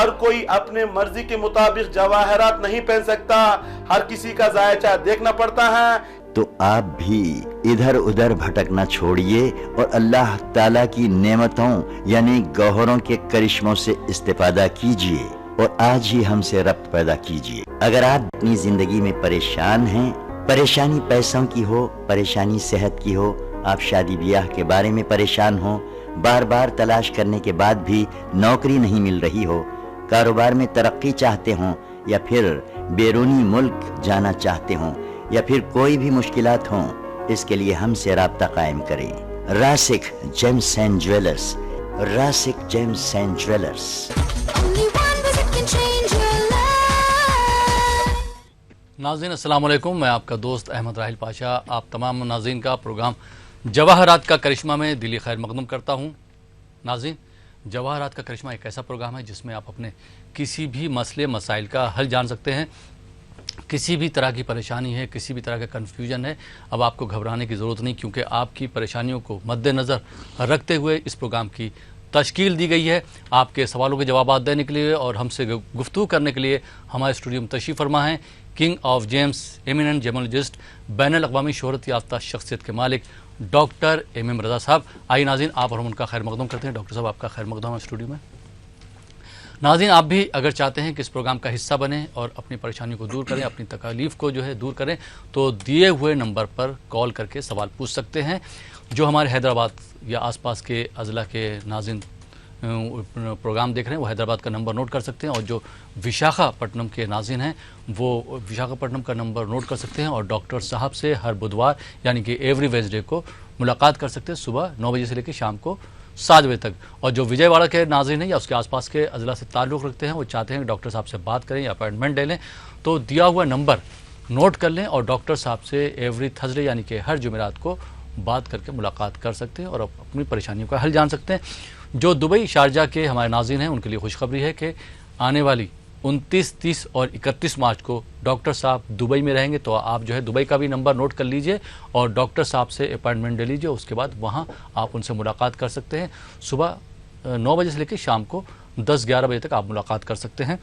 हर कोई अपने मर्जी के मुताबिक जवाहरात नहीं पहन सकता, हर किसी का जायचा देखना पड़ता है। तो आप भी इधर उधर भटकना छोड़िए और अल्लाह ताला की नेमतों यानी गौहरों के करिश्मों से इस्तेफादा कीजिए और आज ही हमसे रब्त पैदा कीजिए। अगर आप अपनी जिंदगी में परेशान हैं, परेशानी पैसों की हो, परेशानी सेहत की हो, आप शादी ब्याह के बारे में परेशान हो, बार बार तलाश करने के बाद भी नौकरी नहीं मिल रही हो, कारोबार में तरक्की चाहते हो या फिर बैरूनी मुल्क जाना चाहते हो या फिर कोई भी मुश्किलात हो, इसके लिए हमसे राब्ता कायम करें। Rasik gems and jewellers, Rasik gems and jewellers. नाज़रीन अस्सलाम वालेकुम, मैं आपका दोस्त अहमद राहिल पाशा आप तमाम नाज़रीन का प्रोग्राम जवाहरात का करिश्मा में दिली खैर मकदम करता हूँ। नाज़रीन, जवाहरात का करिश्मा एक ऐसा प्रोग्राम है जिसमें आप अपने किसी भी मसले मसाइल का हल जान सकते हैं। किसी भी तरह की परेशानी है, किसी भी तरह का कन्फ्यूजन है, अब आपको घबराने की ज़रूरत नहीं, क्योंकि आपकी परेशानियों को मद्देनज़र रखते हुए इस प्रोग्राम की तश्कील दी गई है। आपके सवालों के जवाब देने के लिए और हमसे गुफ्तगू करने के लिए हमारे स्टूडियो में तशरीफ़ फरमा हैं king of gems, eminent gemologist, बैनुल अक़वामी शोहरत याफ्ता शख्सियत के मालिक डॉक्टर MM रज़ा साहब। आइए नाज़रीन, आप और हम उनका खैर मकदम करते हैं। डॉक्टर साहब, आपका खैर मकदम है स्टूडियो में। नाज़रीन, आप भी अगर चाहते हैं कि इस प्रोग्राम का हिस्सा बने और अपनी परेशानियों को दूर करें, अपनी तकलीफ़ को जो है दूर करें, तो दिए हुए नंबर पर कॉल करके सवाल पूछ सकते हैं। जो हमारे हैदराबाद या आसपास के अज़ला के नाज़रीन प्रोग्राम देख रहे हैं वो हैदराबाद का नंबर नोट कर सकते हैं, और जो विशाखापट्टनम के नाज़रीन हैं वो विशाखापट्टनम का नंबर नोट कर सकते हैं और डॉक्टर साहब से हर बुधवार यानी कि एवरी वेडनेसडे को मुलाकात कर सकते हैं सुबह 9 बजे से लेकर शाम को 7 बजे तक। और जो विजयवाड़ा के नाज़रीन हैं या उसके आसपास के अज़ला से ताल्लुक़ रखते हैं, वो चाहते हैं कि डॉक्टर साहब से बात करें या अपॉइंटमेंट ले लें, तो दिया हुआ नंबर नोट कर लें और डॉक्टर साहब से एवरी थर्सडे यानी कि हर जुमेरात को बात करके मुलाकात कर सकते हैं और अपनी परेशानियों का हल जान सकते हैं। जो दुबई शारजा के हमारे नाज़रीन हैं उनके लिए खुशखबरी है कि आने वाली 29, 30 और 31 मार्च को डॉक्टर साहब दुबई में रहेंगे, तो आप जो है दुबई का भी नंबर नोट कर लीजिए और डॉक्टर साहब से अपॉइंटमेंट ले लीजिए। उसके बाद वहाँ आप उनसे मुलाकात कर सकते हैं। सुबह 9 बजे से लेकर शाम को 10-11 बजे तक आप मुलाकात कर सकते हैं।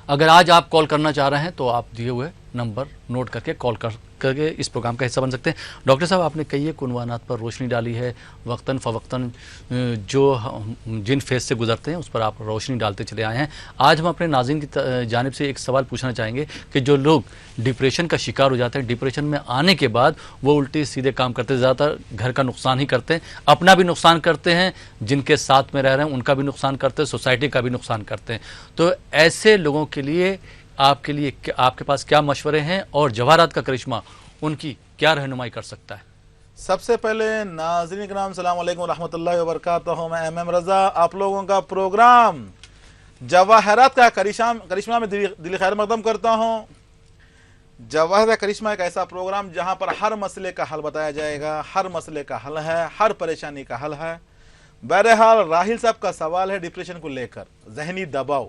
अगर आज आप कॉल करना चाह रहे हैं तो आप दिए हुए नंबर नोट करके कॉल करके इस प्रोग्राम का हिस्सा बन सकते हैं। डॉक्टर साहब, आपने कई एक उन्वानात पर रोशनी डाली है, वक्तन फ़वक्तन जो जिन फेज़ से गुजरते हैं उस पर आप रोशनी डालते चले आए हैं। आज हम अपने नाज़रीन की जानिब से एक सवाल पूछना चाहेंगे कि जो लोग डिप्रेशन का शिकार हो जाते हैं, डिप्रेशन में आने के बाद वो उल्टे सीधे काम करते हैं, ज़्यादातर घर का नुकसान ही करते हैं, अपना भी नुकसान करते हैं, जिनके साथ में रह रहे हैं उनका भी नुकसान करते हैं, सोसाइटी का भी नुकसान करते हैं। तो ऐसे लोगों के लिए आपके पास क्या मशवरे हैं और जवाहरात का करिश्मा उनकी क्या रहनुमाई कर सकता है? सबसे पहले नाज़रीन के नाम सलाम अलैकुम रहमतुल्लाहि व बरकातहू। मैं MM रज़ा आप लोगों का प्रोग्राम जवाहरात का करिश्मा में दिल खैर मकदम करता हूँ। जवाहरात का करिश्मा एक ऐसा प्रोग्राम जहाँ पर हर मसले का हल बताया जाएगा, हर मसले का हल है, हर परेशानी का हल है। बहरहाल राहिल साहब का सवाल है डिप्रेशन को लेकर, जहनी दबाव।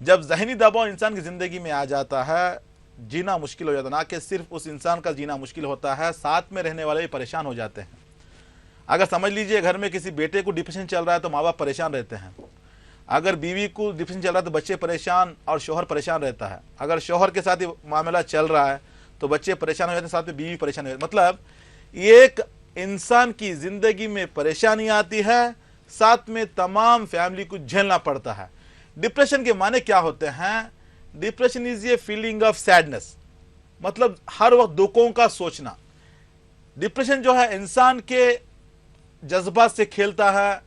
जब जहनी दबाव इंसान की ज़िंदगी में आ जाता है, जीना मुश्किल हो जाता है। ना कि सिर्फ उस इंसान का जीना मुश्किल होता है, साथ में रहने वाले भी परेशान हो जाते हैं। अगर समझ लीजिए घर में किसी बेटे को डिप्रेशन चल रहा है तो माँ बाप परेशान रहते हैं। अगर बीवी को डिप्रेशन चल रहा है तो बच्चे परेशान और शौहर परेशान रहता है। अगर शौहर के साथ ही मामला चल रहा है तो बच्चे परेशान हो जाते हैं, साथ में बीवी परेशान हो जाती है। मतलब एक इंसान की ज़िंदगी में परेशानी आती है, साथ में तमाम फैमिली को झेलना पड़ता है। डिप्रेशन के माने क्या होते हैं? Depression is a feeling of sadness, मतलब हर वक्त दुखों का सोचना। डिप्रेशन जो है इंसान के जज्बात से खेलता है,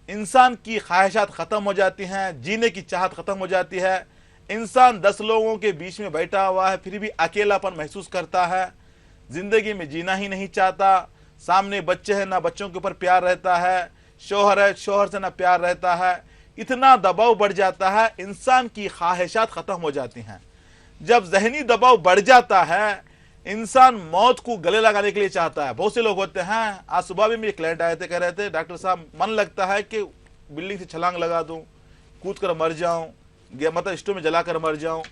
इंसान की ख्वाहिशात ख़त्म हो जाती हैं, जीने की चाहत ख़त्म हो जाती है। इंसान 10 लोगों के बीच में बैठा हुआ है फिर भी अकेलापन महसूस करता है, ज़िंदगी में जीना ही नहीं चाहता। सामने बच्चे हैं, ना बच्चों के ऊपर प्यार रहता है, शौहर है, शौहर से ना प्यार रहता है। इतना दबाव बढ़ जाता है, इंसान की ख्वाहिशात ख़त्म हो जाती हैं। जब जहनी दबाव बढ़ जाता है, इंसान मौत को गले लगाने के लिए चाहता है। बहुत से लोग होते हैं, आज सुबह भी मेरे क्लाइंट आए थे, कह रहे थे डॉक्टर साहब मन लगता है कि बिल्डिंग से छलांग लगा दूं, कूद कर मर जाऊं, मतलब स्टोव में जला कर मर जाऊं।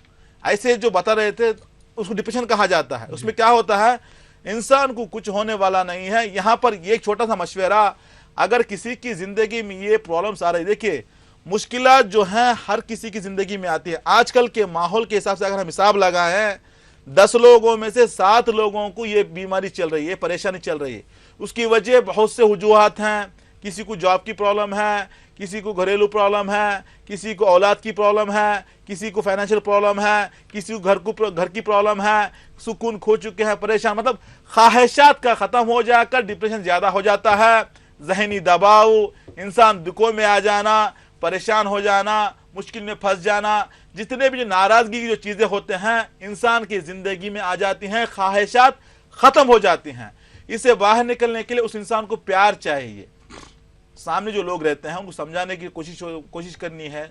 ऐसे जो बता रहे थे उसको डिप्रेशन कहा जाता है। उसमें क्या होता है, इंसान को कुछ होने वाला नहीं है। यहाँ पर ये एक छोटा सा मशवरा, अगर किसी की जिंदगी में ये प्रॉब्लम्स आ रही, देखिए मुश्किलात जो हैं हर किसी की जिंदगी में आती है। आजकल के माहौल के हिसाब से अगर हम हिसाब लगाएं, 10 लोगों में से 7 लोगों को ये बीमारी चल रही है, परेशानी चल रही है। उसकी वजह बहुत से वजूहात हैं। किसी को जॉब की प्रॉब्लम है, किसी को घरेलू प्रॉब्लम है, किसी को औलाद की प्रॉब्लम है, किसी को फाइनेंशियल प्रॉब्लम है, किसी को घर की प्रॉब्लम है, सुकून खो चुके हैं, परेशान, मतलब ख्वाहिशात का ख़त्म हो जाकर डिप्रेशन ज़्यादा हो जाता है, जहनी दबाव, इंसान दुखों में आ जाना, परेशान हो जाना, मुश्किल में फंस जाना, जितने भी जो नाराज़गी की जो चीज़ें होते हैं इंसान की ज़िंदगी में आ जाती हैं, ख्वाहिशात ख़त्म हो जाती हैं। इससे बाहर निकलने के लिए उस इंसान को प्यार चाहिए। सामने जो लोग रहते हैं उनको समझाने की कोशिश करनी है।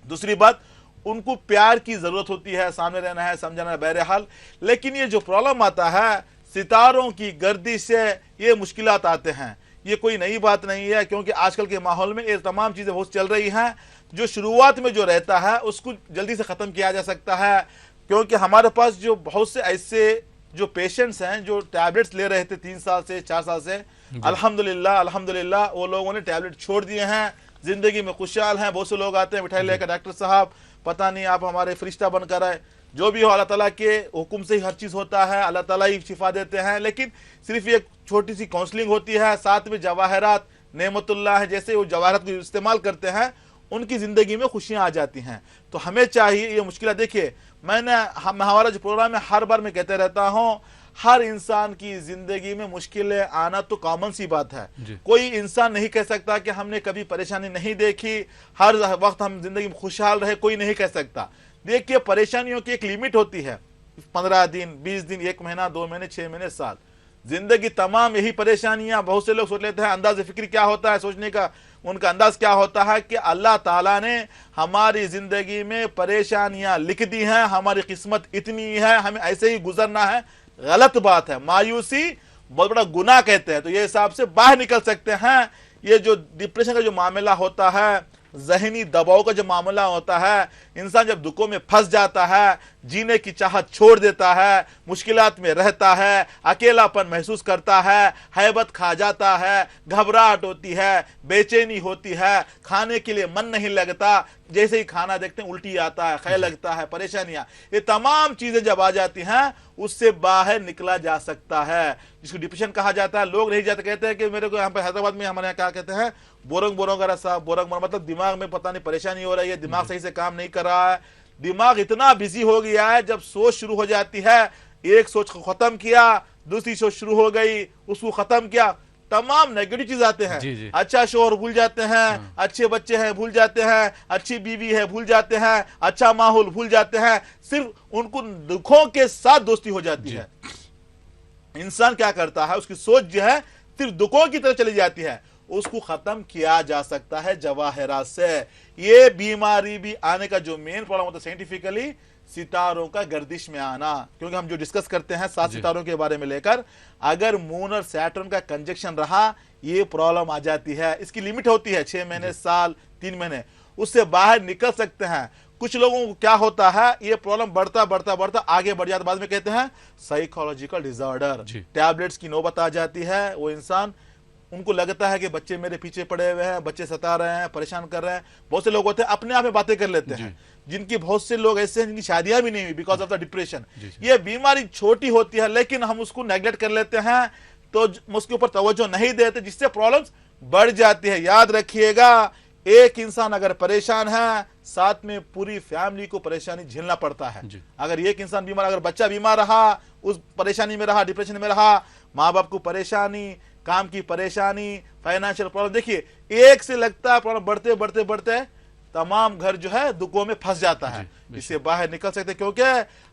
दूसरी बात, उनको प्यार की ज़रूरत होती है, सामने रहना है, समझाना है, बहरहाल। लेकिन ये जो प्रॉब्लम आता है, सितारों की गर्दिश से ये मुश्किलात आते हैं, ये कोई नई बात नहीं है, क्योंकि आजकल के माहौल में ये तमाम चीज़ें बहुत चल रही हैं। जो शुरुआत में जो रहता है उसको जल्दी से ख़त्म किया जा सकता है, क्योंकि हमारे पास जो बहुत से ऐसे जो पेशेंट्स हैं जो टैबलेट्स ले रहे थे 3 साल से 4 साल से, अल्हम्दुलिल्लाह वो लोगों ने टैबलेट छोड़ दिए हैं, ज़िंदगी में खुशहाल हैं। बहुत से लोग आते हैं मिठाई लेकर, डॉक्टर साहब पता नहीं आप हमारे फरिश्ता बनकर आए। जो भी हो अल्लाह ताला के हुक्म से ही हर चीज़ होता है, अल्लाह ताला ही शिफा देते हैं। लेकिन सिर्फ एक छोटी सी काउंसलिंग होती है, साथ में जवाहरात नेमतुल्लाह है, जैसे वो जवाहरात को इस्तेमाल करते हैं उनकी ज़िंदगी में खुशियाँ आ जाती हैं। तो हमें चाहिए ये मुश्किल, देखिए हमारा जो प्रोग्राम है हर बार मैं कहते रहता हूँ, हर इंसान की जिंदगी में मुश्किलें आना तो कॉमन सी बात है। कोई इंसान नहीं कह सकता कि हमने कभी परेशानी नहीं देखी, हर वक्त हम जिंदगी में खुशहाल रहे, कोई नहीं कह सकता। देखिए परेशानियों की एक लिमिट होती है, 15 दिन, 20 दिन, 1 महीना, 2 महीने, 6 महीने, साल, जिंदगी तमाम यही परेशानियां। बहुत से लोग सोच लेते हैं अंदाज फिक्र क्या होता है, सोचने का उनका अंदाज क्या होता है कि अल्लाह ताला ने हमारी जिंदगी में परेशानियां लिख दी हैं, हमारी किस्मत इतनी है, हमें ऐसे ही गुजरना है। गलत बात है, मायूसी बहुत बड़ा गुनाह कहते हैं। तो ये हिसाब से बाहर निकल सकते हैं। ये जो डिप्रेशन का जो मामला होता है, जहनी दबाव का जो मामला होता है, इंसान जब दुखों में फंस जाता है, जीने की चाहत छोड़ देता है, मुश्किलात में रहता है, अकेलापन महसूस करता है, हैबत खा जाता है, घबराहट होती है, बेचैनी होती है, खाने के लिए मन नहीं लगता, जैसे ही खाना देखते हैं उल्टी आता है, ख्याल लगता है, परेशानियां, ये तमाम चीजें जब आ जाती हैं उससे बाहर निकला जा सकता है, जिसको डिप्रेशन कहा जाता है। लोग नहीं जाते, कहते हैं कि मेरे को यहाँ पे हैदराबाद में हमारे यहाँ क्या कहते हैं, बोरंग का रसा, बोरंग मतलब दिमाग में पता नहीं परेशानी हो रही है, दिमाग सही से काम नहीं कर रहा है, दिमाग इतना बिजी हो गया है। जब सोच शुरू हो जाती है, एक सोच को खत्म किया, दूसरी सोच शुरू हो गई, उसको खत्म किया, तमाम नेगेटिव चीज आते हैं। अच्छा शोहर भूल जाते हैं, अच्छे बच्चे हैं भूल जाते हैं, अच्छी बीवी है भूल जाते हैं, अच्छा माहौल भूल जाते हैं, सिर्फ उनको दुखों के साथ दोस्ती हो जाती है। इंसान क्या करता है, उसकी सोच जो है सिर्फ दुखों की तरफ चली जाती है। उसको खत्म किया जा सकता है जवाहरात से। ये बीमारी भी आने का जो मेन प्रॉब्लम होता है साइंटिफिकली, सितारों का गर्दिश में आना, क्योंकि हम जो डिस्कस करते हैं 7 सितारों के बारे में लेकर, अगर मून और सैटर्न का कंजक्शन रहा ये प्रॉब्लम आ जाती है। इसकी लिमिट होती है 6 महीने, साल, 3 महीने, उससे बाहर निकल सकते हैं। कुछ लोगों को क्या होता है, ये प्रॉब्लम बढ़ता बढ़ता बढ़ता आगे बढ़ जाता, बाद में कहते हैं साइकोलॉजिकल डिसऑर्डर, टैबलेट्स की नौबत आ जाती है। वो इंसान, उनको लगता है कि बच्चे मेरे पीछे पड़े हुए हैं, बच्चे सता रहे हैं, परेशान कर रहे हैं। बहुत से लोग होते हैं अपने आप में बातें कर लेते हैं, जिनकी बहुत से लोग ऐसे हैं जिनकी शादियां भी नहीं हुई बिकॉज ऑफ द डिप्रेशन। ये बीमारी छोटी होती है लेकिन हम उसको नेग्लेक्ट कर लेते हैं, तो उसके ऊपर तवज्जो नहीं देते, जिससे प्रॉब्लम्स बढ़ जाती है। याद रखिएगा, एक इंसान अगर परेशान है, साथ में पूरी फैमिली को परेशानी झेलना पड़ता है। अगर एक इंसान बीमार, अगर बच्चा बीमार रहा, उस परेशानी में रहा, डिप्रेशन में रहा, माँ बाप को परेशानी, काम की परेशानी, फाइनेंशियल प्रॉब्लम, देखिए एक से लगता है प्रॉब्लम बढ़ते बढ़ते बढ़ते तमाम घर जो है दुखों में फंस जाता है। इससे बाहर निकल सकते, क्योंकि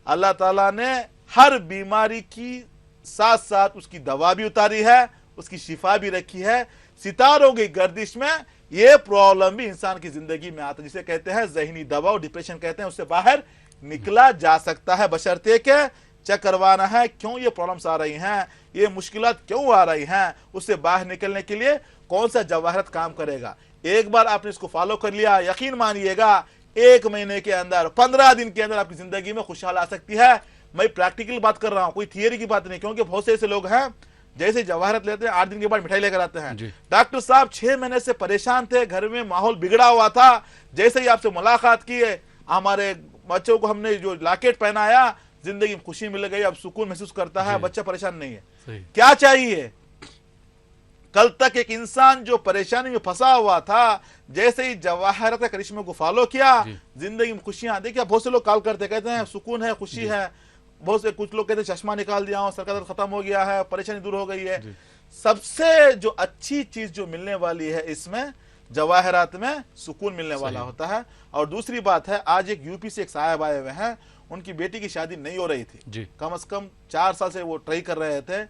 अल्लाह ताला ने हर बीमारी की साथ साथ उसकी दवा भी उतारी है, उसकी शिफा भी रखी है। सितारों की गर्दिश में ये प्रॉब्लम भी इंसान की जिंदगी में आता है, जिसे कहते हैं जहनी दबाव, डिप्रेशन कहते हैं। उससे बाहर निकला जा सकता है, बशर्ते के चेक करवाना है क्यों ये प्रॉब्लम्स आ रही हैं, ये मुश्किलात क्यों आ रही हैं। उससे बाहर निकलने के लिए कौन सा जवाहरत काम करेगा। एक बार आपने इसको फॉलो कर लिया, यकीन मानिएगा 1 महीने के अंदर, 15 दिन के अंदर आपकी जिंदगी में खुशहाल आ सकती है। मैं प्रैक्टिकल बात कर रहा हूं, कोई थियरी की बात नहीं, क्योंकि बहुत से ऐसे लोग हैं जैसे जवाहरत लेते हैं 8 दिन के बाद मिठाई लेकर आते हैं। जी। डॉक्टर साहब 6 महीने से परेशान थे, घर में माहौल बिगड़ा हुआ था। जैसे ही आपसे मुलाकात की है, हमारे बच्चों को हमने जो लॉकेट पहनाया, जिंदगी में खुशी मिल गई, अब सुकून महसूस करता है, बच्चा परेशान नहीं है। सही। क्या चाहिए? कल तक एक इंसान जो परेशानी में फंसा हुआ था, जैसे ही जवाहरत करिश्मा को फॉलो किया, जिंदगी में खुशियां। देखिए बहुत से लोग कॉल करते कहते हैं सुकून है, खुशी है। बहुत से कुछ लोग कहते हैं चश्मा निकाल दिया हूं, सर का दर्द खत्म हो गया है, परेशानी दूर हो गई है। सबसे जो अच्छी चीज जो मिलने वाली है इसमें, जवाहरात में सुकून मिलने वाला होता है। और दूसरी बात है, आज एक यूपी से एक साहब आए हुए हैं, उनकी बेटी की शादी नहीं हो रही थी, कम से कम 4 साल से वो ट्राई कर रहे थे,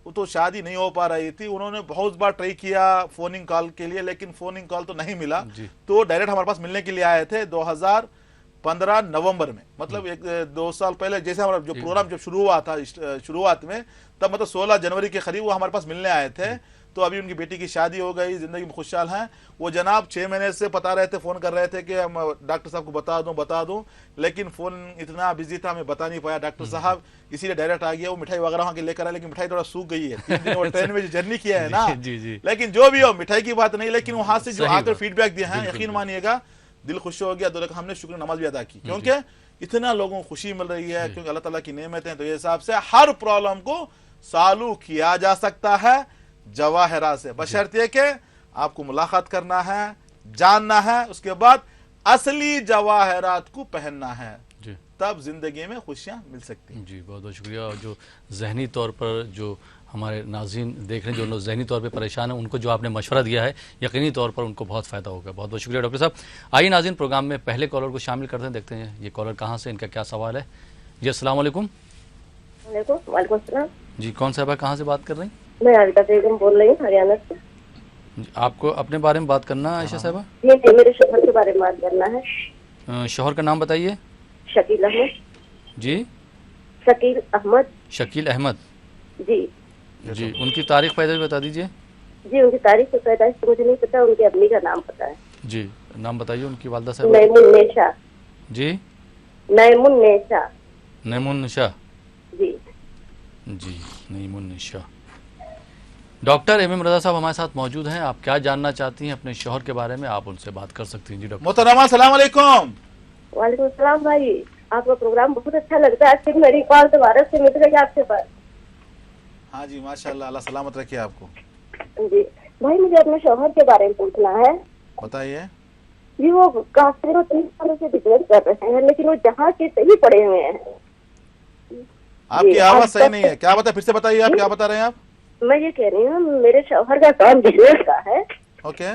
तो शादी नहीं हो पा रही थी। उन्होंने बहुत बार ट्राई किया फोनिंग कॉल के लिए, लेकिन फोनिंग कॉल तो नहीं मिला। तो डायरेक्ट हमारे पास मिलने के लिए आए थे 2015 नवंबर में, मतलब 2 साल पहले। जैसे हमारा जो प्रोग्राम जब शुरू हुआ था शुरुआत में, तब मतलब 16 जनवरी के करीब वो हमारे पास मिलने आए थे। तो अभी उनकी बेटी की शादी हो गई, जिंदगी में खुशहाल हैं वो। जनाब 6 महीने से बता रहे थे, फोन कर रहे थे कि हम डॉक्टर साहब को बता दूं, लेकिन फोन इतना बिजी था, मैं बता नहीं पाया डॉक्टर साहब, इसीलिए डायरेक्ट आ गया। वो मिठाई वगैरह वहां के लेकर आए, लेकिन मिठाई थोड़ा सूख गई है। 3 दिन वो ट्रेन में जो जर्नी किया है ना, लेकिन जो भी हो, मिठाई की बात नहीं, लेकिन वहां से जो आकर फीडबैक दिया है, यकीन मानिएगा दिल खुश हो गया। तो हमने शुक्र नमाज भी अदा की, क्योंकि इतना लोगों को खुशी मिल रही है, क्योंकि अल्लाह ताला की नेमत है। तो ये हिसाब से हर प्रॉब्लम को सॉल्व किया जा सकता है जवाहरात से, बशर्ते के आपको मुलाकात करना है, जानना है, उसके बाद असली जवाहरात को पहनना है, तब जिंदगी में खुशियां मिल सकती हैं। जी बहुत बहुत शुक्रिया। और जो जहनी तौर पर जो हमारे नाज़रीन देख रहे हैं, जो लोग जहनी तौर पे परेशान हैं, उनको जो आपने मशवरा दिया है, यकीनी तौर पर उनको बहुत फ़ायदा होगा। बहुत बहुत शुक्रिया डॉक्टर साहब। आइए नाज़रीन, प्रोग्राम में पहले कॉलर को शामिल करते हैं, देखते हैं ये कॉलर कहाँ से, इनका क्या सवाल है। जी अस्सलाम वालेकुम। वालेकुम सलाम। जी कौन साहबा कहाँ से बात कर रही हैं? मैं आबिदा बेगम बोल रही हूँ हरियाणा से। आपको अपने बारे में बात करना है आयशा साहबा? जी मेरे शोहर के बारे में बात करना है। शोहर का नाम बताइए। शकील अहमद। जी शकील अहमद। शकील अहमद जी। जी उनकी तारीख पैदाइश बता दीजिए। जी उनकी तारीख की पैदाइश तो मुझे नहीं पता, उनकी अम्मी का नाम पता है। जी नाम बताइए उनकी वालदा साहब। नैमुन्नेशा। जी नैमुन्नेशा। नैमुन्नेशा। जी जी नैमुन्नेशा। डॉक्टर एम रजा साहब हमारे साथ मौजूद हैं। आप क्या जानना चाहती हैं अपने शौहर के बारे में, आप उनसे बात कर सकती हैं। जी डॉक्टर। मोहतरमा अस्सलाम वालेकुम। वालेकुम सलाम भाई, आपका प्रोग्राम बहुत अच्छा लगता है। आज मेरी कॉल दोबारा से मिल गई आपके पास। हाँ जी माशाल्लाह, अल्लाह सलामत रखे आपको। जी भाई मुझे अपने शौहर के बारे में पूछना है। बताइए। जी वो काफी 3 सालों से बिजनेस कर रहे हैं, लेकिन वो जहाँ के सही पड़े हुए हैं। आपकी आवाज सही नहीं है, क्या बता, फिर से बताइए आप क्या बता रहे हैं आप? मैं ये कह रही हूँ मेरे शौहर का काम बिजनेस का है। ओके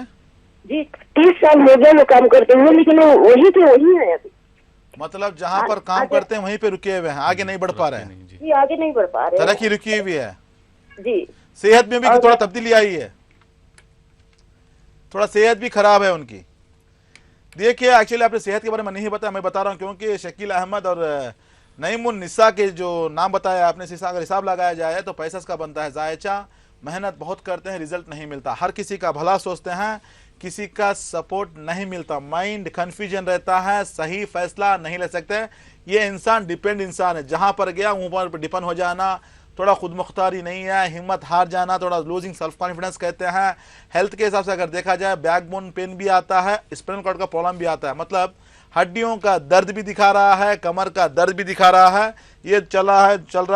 जी 30 साल हो गए वो काम करते हैं, लेकिन वो वही पे वही है अभी। मतलब जहाँ पर काम करते हैं वहीं पे रुके हुए हैं, आगे नहीं बढ़ पा रहे हैं। जी आगे नहीं बढ़ पा रहे हैं। तरक्की रुकी हुई है जी। सेहत में भी थोड़ा तब्दीली आई है, थोड़ा सेहत भी खराब है उनकी। देखिए एक्चुअली आपने सेहत के बारे में नहीं बताया, मैं बता रहा हूँ, क्योंकि शकील अहमद और नईमुन्निसा के जो नाम बताया आपने, अगर हिसाब लगाया जाए तो पैसा का बनता है जायचा, मेहनत बहुत करते हैं, रिजल्ट नहीं मिलता। हर किसी का भला सोचते हैं, किसी का सपोर्ट नहीं मिलता, माइंड कंफ्यूजन रहता है, सही फैसला नहीं ले सकते। ये इंसान डिपेंड इंसान है, जहां पर गया वहां पर डिपेंड हो जाना, थोड़ा खुद मुख्तारी नहीं है, हिम्मत हार जाना, थोड़ा लूजिंग सेल्फ कॉन्फिडेंस कहते हैं। हेल्थ के हिसाब से अगर देखा जाए, बैकबोन पेन भी आता है, स्पाइनल कॉर्ड का प्रॉब्लम भी आता है, मतलब हड्डियों का दर्द भी दिखा रहा है, कमर का दर्द भी दिखा रहा है। ये चल रहा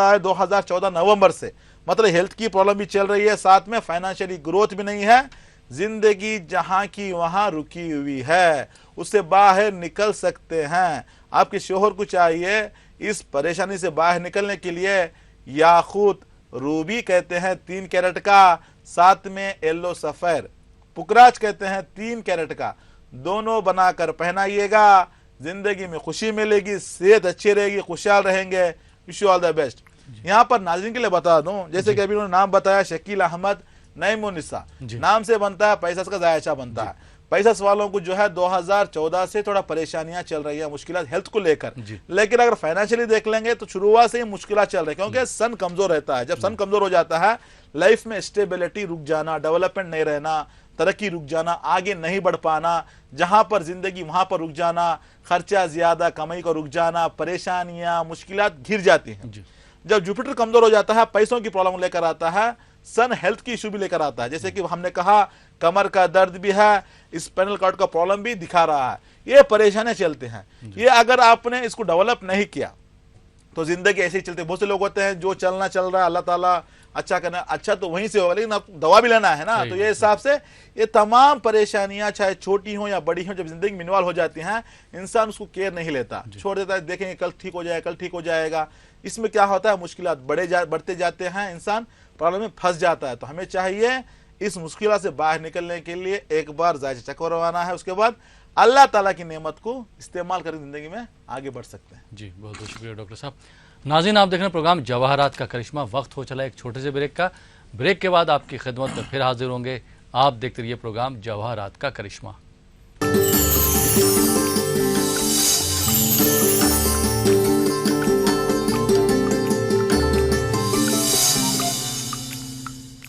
है 2014 नवंबर से, मतलब हेल्थ की प्रॉब्लम भी चल रही है, साथ में फाइनेंशियली ग्रोथ भी नहीं है। जिंदगी जहां की वहां रुकी हुई है, उससे बाहर निकल सकते हैं। आपके शोहर को चाहिए इस परेशानी से बाहर निकलने के लिए याकूत रूबी कहते हैं 3 कैरेट का, साथ में येलो सफेर पुकराज कहते हैं 3 कैरेट का, दोनों बनाकर पहनाइएगा। जिंदगी में खुशी मिलेगी, सेहत अच्छी रहेगी, खुशहाल रहेंगे। Wish you all the best. यहाँ पर नाज़रीन के लिए बता दूं, जैसे कि अभी उन्होंने नाम बताया शकील अहमद नईमुन्निसा, नाम से बनता है पैसा का जायचा बनता है। पैसा वालों को जो है 2014 से थोड़ा परेशानियां चल रही है, मुश्किलात हेल्थ को लेकर, लेकिन अगर फाइनेंशियली देख लेंगे तो शुरुआत से ही मुश्किलात चल रही है, क्योंकि सन कमजोर रहता है। जब सन कमजोर हो जाता है, लाइफ में स्टेबिलिटी रुक जाना, डेवलपमेंट नहीं रहना, तरक्की रुक जाना, आगे नहीं बढ़ पाना, जहां पर जिंदगी वहां पर रुक जाना, खर्चा ज्यादा, कमाई को रुक जाना, परेशानियां, मुश्किलात घिर जाती हैं। जब जुपिटर कमजोर हो जाता है पैसों की प्रॉब्लम लेकर आता है, सन हेल्थ की इशू भी लेकर आता है। जैसे कि हमने कहा कमर का दर्द भी है, स्पाइनल कॉर्ड का प्रॉब्लम भी दिखा रहा है, ये परेशानियां चलते हैं। ये अगर आपने इसको डेवलप नहीं किया तो जिंदगी ऐसे ही चलती है। बहुत से लोग होते हैं जो चलना चल रहा है, अल्लाह ताला अच्छा करना, अच्छा तो वहीं से होगा, लेकिन आपको दवा भी लेना है ना। तो ये हिसाब से ये तमाम परेशानियां चाहे छोटी हो या बड़ी हो, जब जिंदगी में इन्वॉल्व हो जाती हैं, इंसान उसको केयर नहीं लेता, छोड़ देता है, देखेंगे कल ठीक हो जाएगा, कल ठीक हो जाएगा। इसमें क्या होता है, मुश्किलात बढ़ते जाते हैं, इंसान प्रॉब्लम में फंस जाता है। तो हमें चाहिए इस मुश्किल से बाहर निकलने के लिए एक बार जायजा चेक करवाना है, उसके बाद अल्लाह ताला की नेमत को इस्तेमाल करके जिंदगी में आगे बढ़ सकते हैं। जी बहुत बहुत शुक्रिया डॉक्टर साहब। नाज़रीन, आप देख रहे हैं प्रोग्राम जवाहरात का करिश्मा। वक्त हो चला एक छोटे से ब्रेक का। ब्रेक के बाद आपकी खिदमत में फिर हाजिर होंगे। आप देखते रहिए प्रोग्राम जवाहरात का करिश्मा।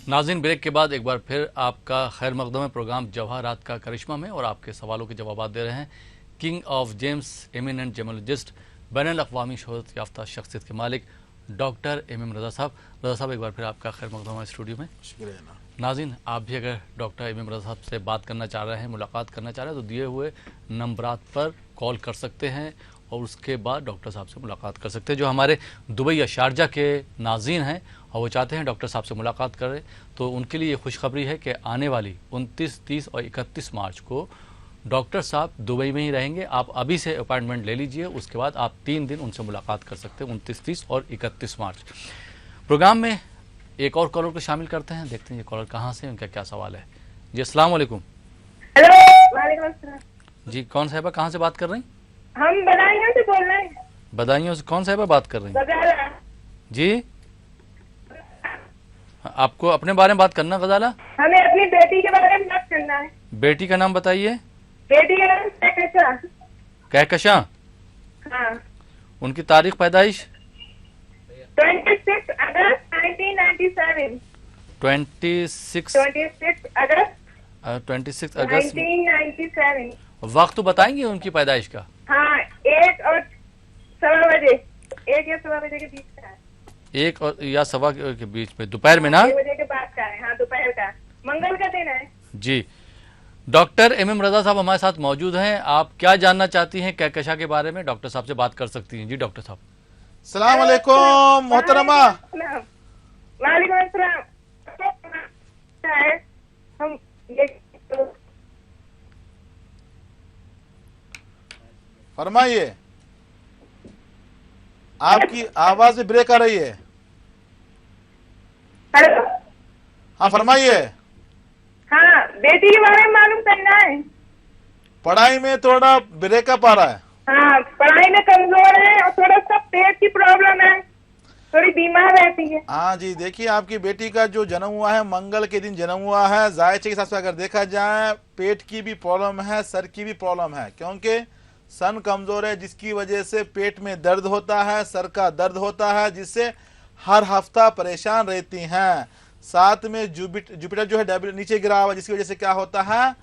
नाज़रीन, ब्रेक के बाद एक बार फिर आपका खैर मकदम है प्रोग्राम जवाहरात का करिश्मा में, और आपके सवालों के जवाब दे रहे हैं king of gems, eminent gemologist, बैनुल अक़वामी शोहरत याफ्ता शख्सियत के मालिक डॉक्टर एम रज़ा साहब। रज़ा साहब, एक बार फिर आपका खैर मकदम है स्टूडियो में। शुक्रिया। नाज़रीन, आप भी अगर डॉक्टर एम रज़ा साहब से बात करना चाह रहे हैं, मुलाकात करना चाह रहे हैं, तो दिए हुए नंबरात पर कॉल कर सकते हैं और उसके बाद डॉक्टर साहब से मुलाकात कर सकते हैं। जो हमारे दुबई या शारजा के नाज़रीन हैं और वो चाहते हैं डॉक्टर साहब से मुलाकात करें, तो उनके लिए ये खुशखबरी है कि आने वाली 29, 30 और 31 मार्च को डॉक्टर साहब दुबई में ही रहेंगे। आप अभी से अपॉइंटमेंट ले लीजिए, उसके बाद आप 3 दिन उनसे मुलाकात कर सकते हैं, 29, 30 और 31 मार्च। प्रोग्राम में एक और कॉलर को शामिल करते हैं, देखते हैं ये कॉलर कहाँ से, उनका क्या सवाल है। जी अस्सलाम वालेकुम। हेलो, वालेकुम अस्सलाम। जी कौन साहिबा कहाँ से बात कर रही हैं? हम बदायूं से बोल रहे हैं। बदायूं से कौन साहिबा बात कर रही हैं? गजाला। जी, आपको अपने बारे में बात करना गजाला? हमें अपनी बेटी के बारे में बात करना है। बेटी का नाम बताइए। बेटी का नाम कहकशा। कहकशा? हाँ। उनकी तारीख पैदाइश? 26 अगस्त 1997। 26 अगस्त अगस्त 1997। वक्त तो बताएंगे उनकी पैदाइश का? हाँ, 1 और 1:15 बजे, 1 या 1:15 बजे के बीच का है। 1 और या 1:15 के बीच में, दोपहर में ना? 1 बजे के बाद का है। हाँ, दोपहर का, मंगल का दिन है। जी, डॉक्टर एम रज़ा साहब हमारे साथ मौजूद हैं। आप क्या जानना चाहती हैं कहकशा के बारे में? डॉक्टर साहब से बात कर सकती हैं। जी डॉक्टर साहब। सलाम अलैकुम मोहतरमा। वालेकुम अस्सलाम। हम ये फरमाइए, आपकी आवाज में ब्रेक आ रही है। हेलो। हाँ फरमाइए। हाँ, बेटी के बारे में मालूम करना है। पढ़ाई में थोड़ा ब्रेकअप आ रहा है। हाँ, पढ़ाई में कमजोर है और थोड़ा सा पेट की प्रॉब्लम है, थोड़ी बीमार रहती है। हाँ जी, देखिए आपकी बेटी का जो जन्म हुआ है मंगल के दिन जन्म हुआ है। जायचे के हिसाब से अगर देखा जाए पेट की भी प्रॉब्लम है, सर की भी प्रॉब्लम है, क्योंकि सन कमजोर है जिसकी वजह से पेट में दर्द होता है, सर का दर्द होता है, जिससे हर हफ्ता परेशान रहती हैं। साथ में जुपिटर जो है नीचे गिरा हुआ, जिसकी वजह से क्या होता है,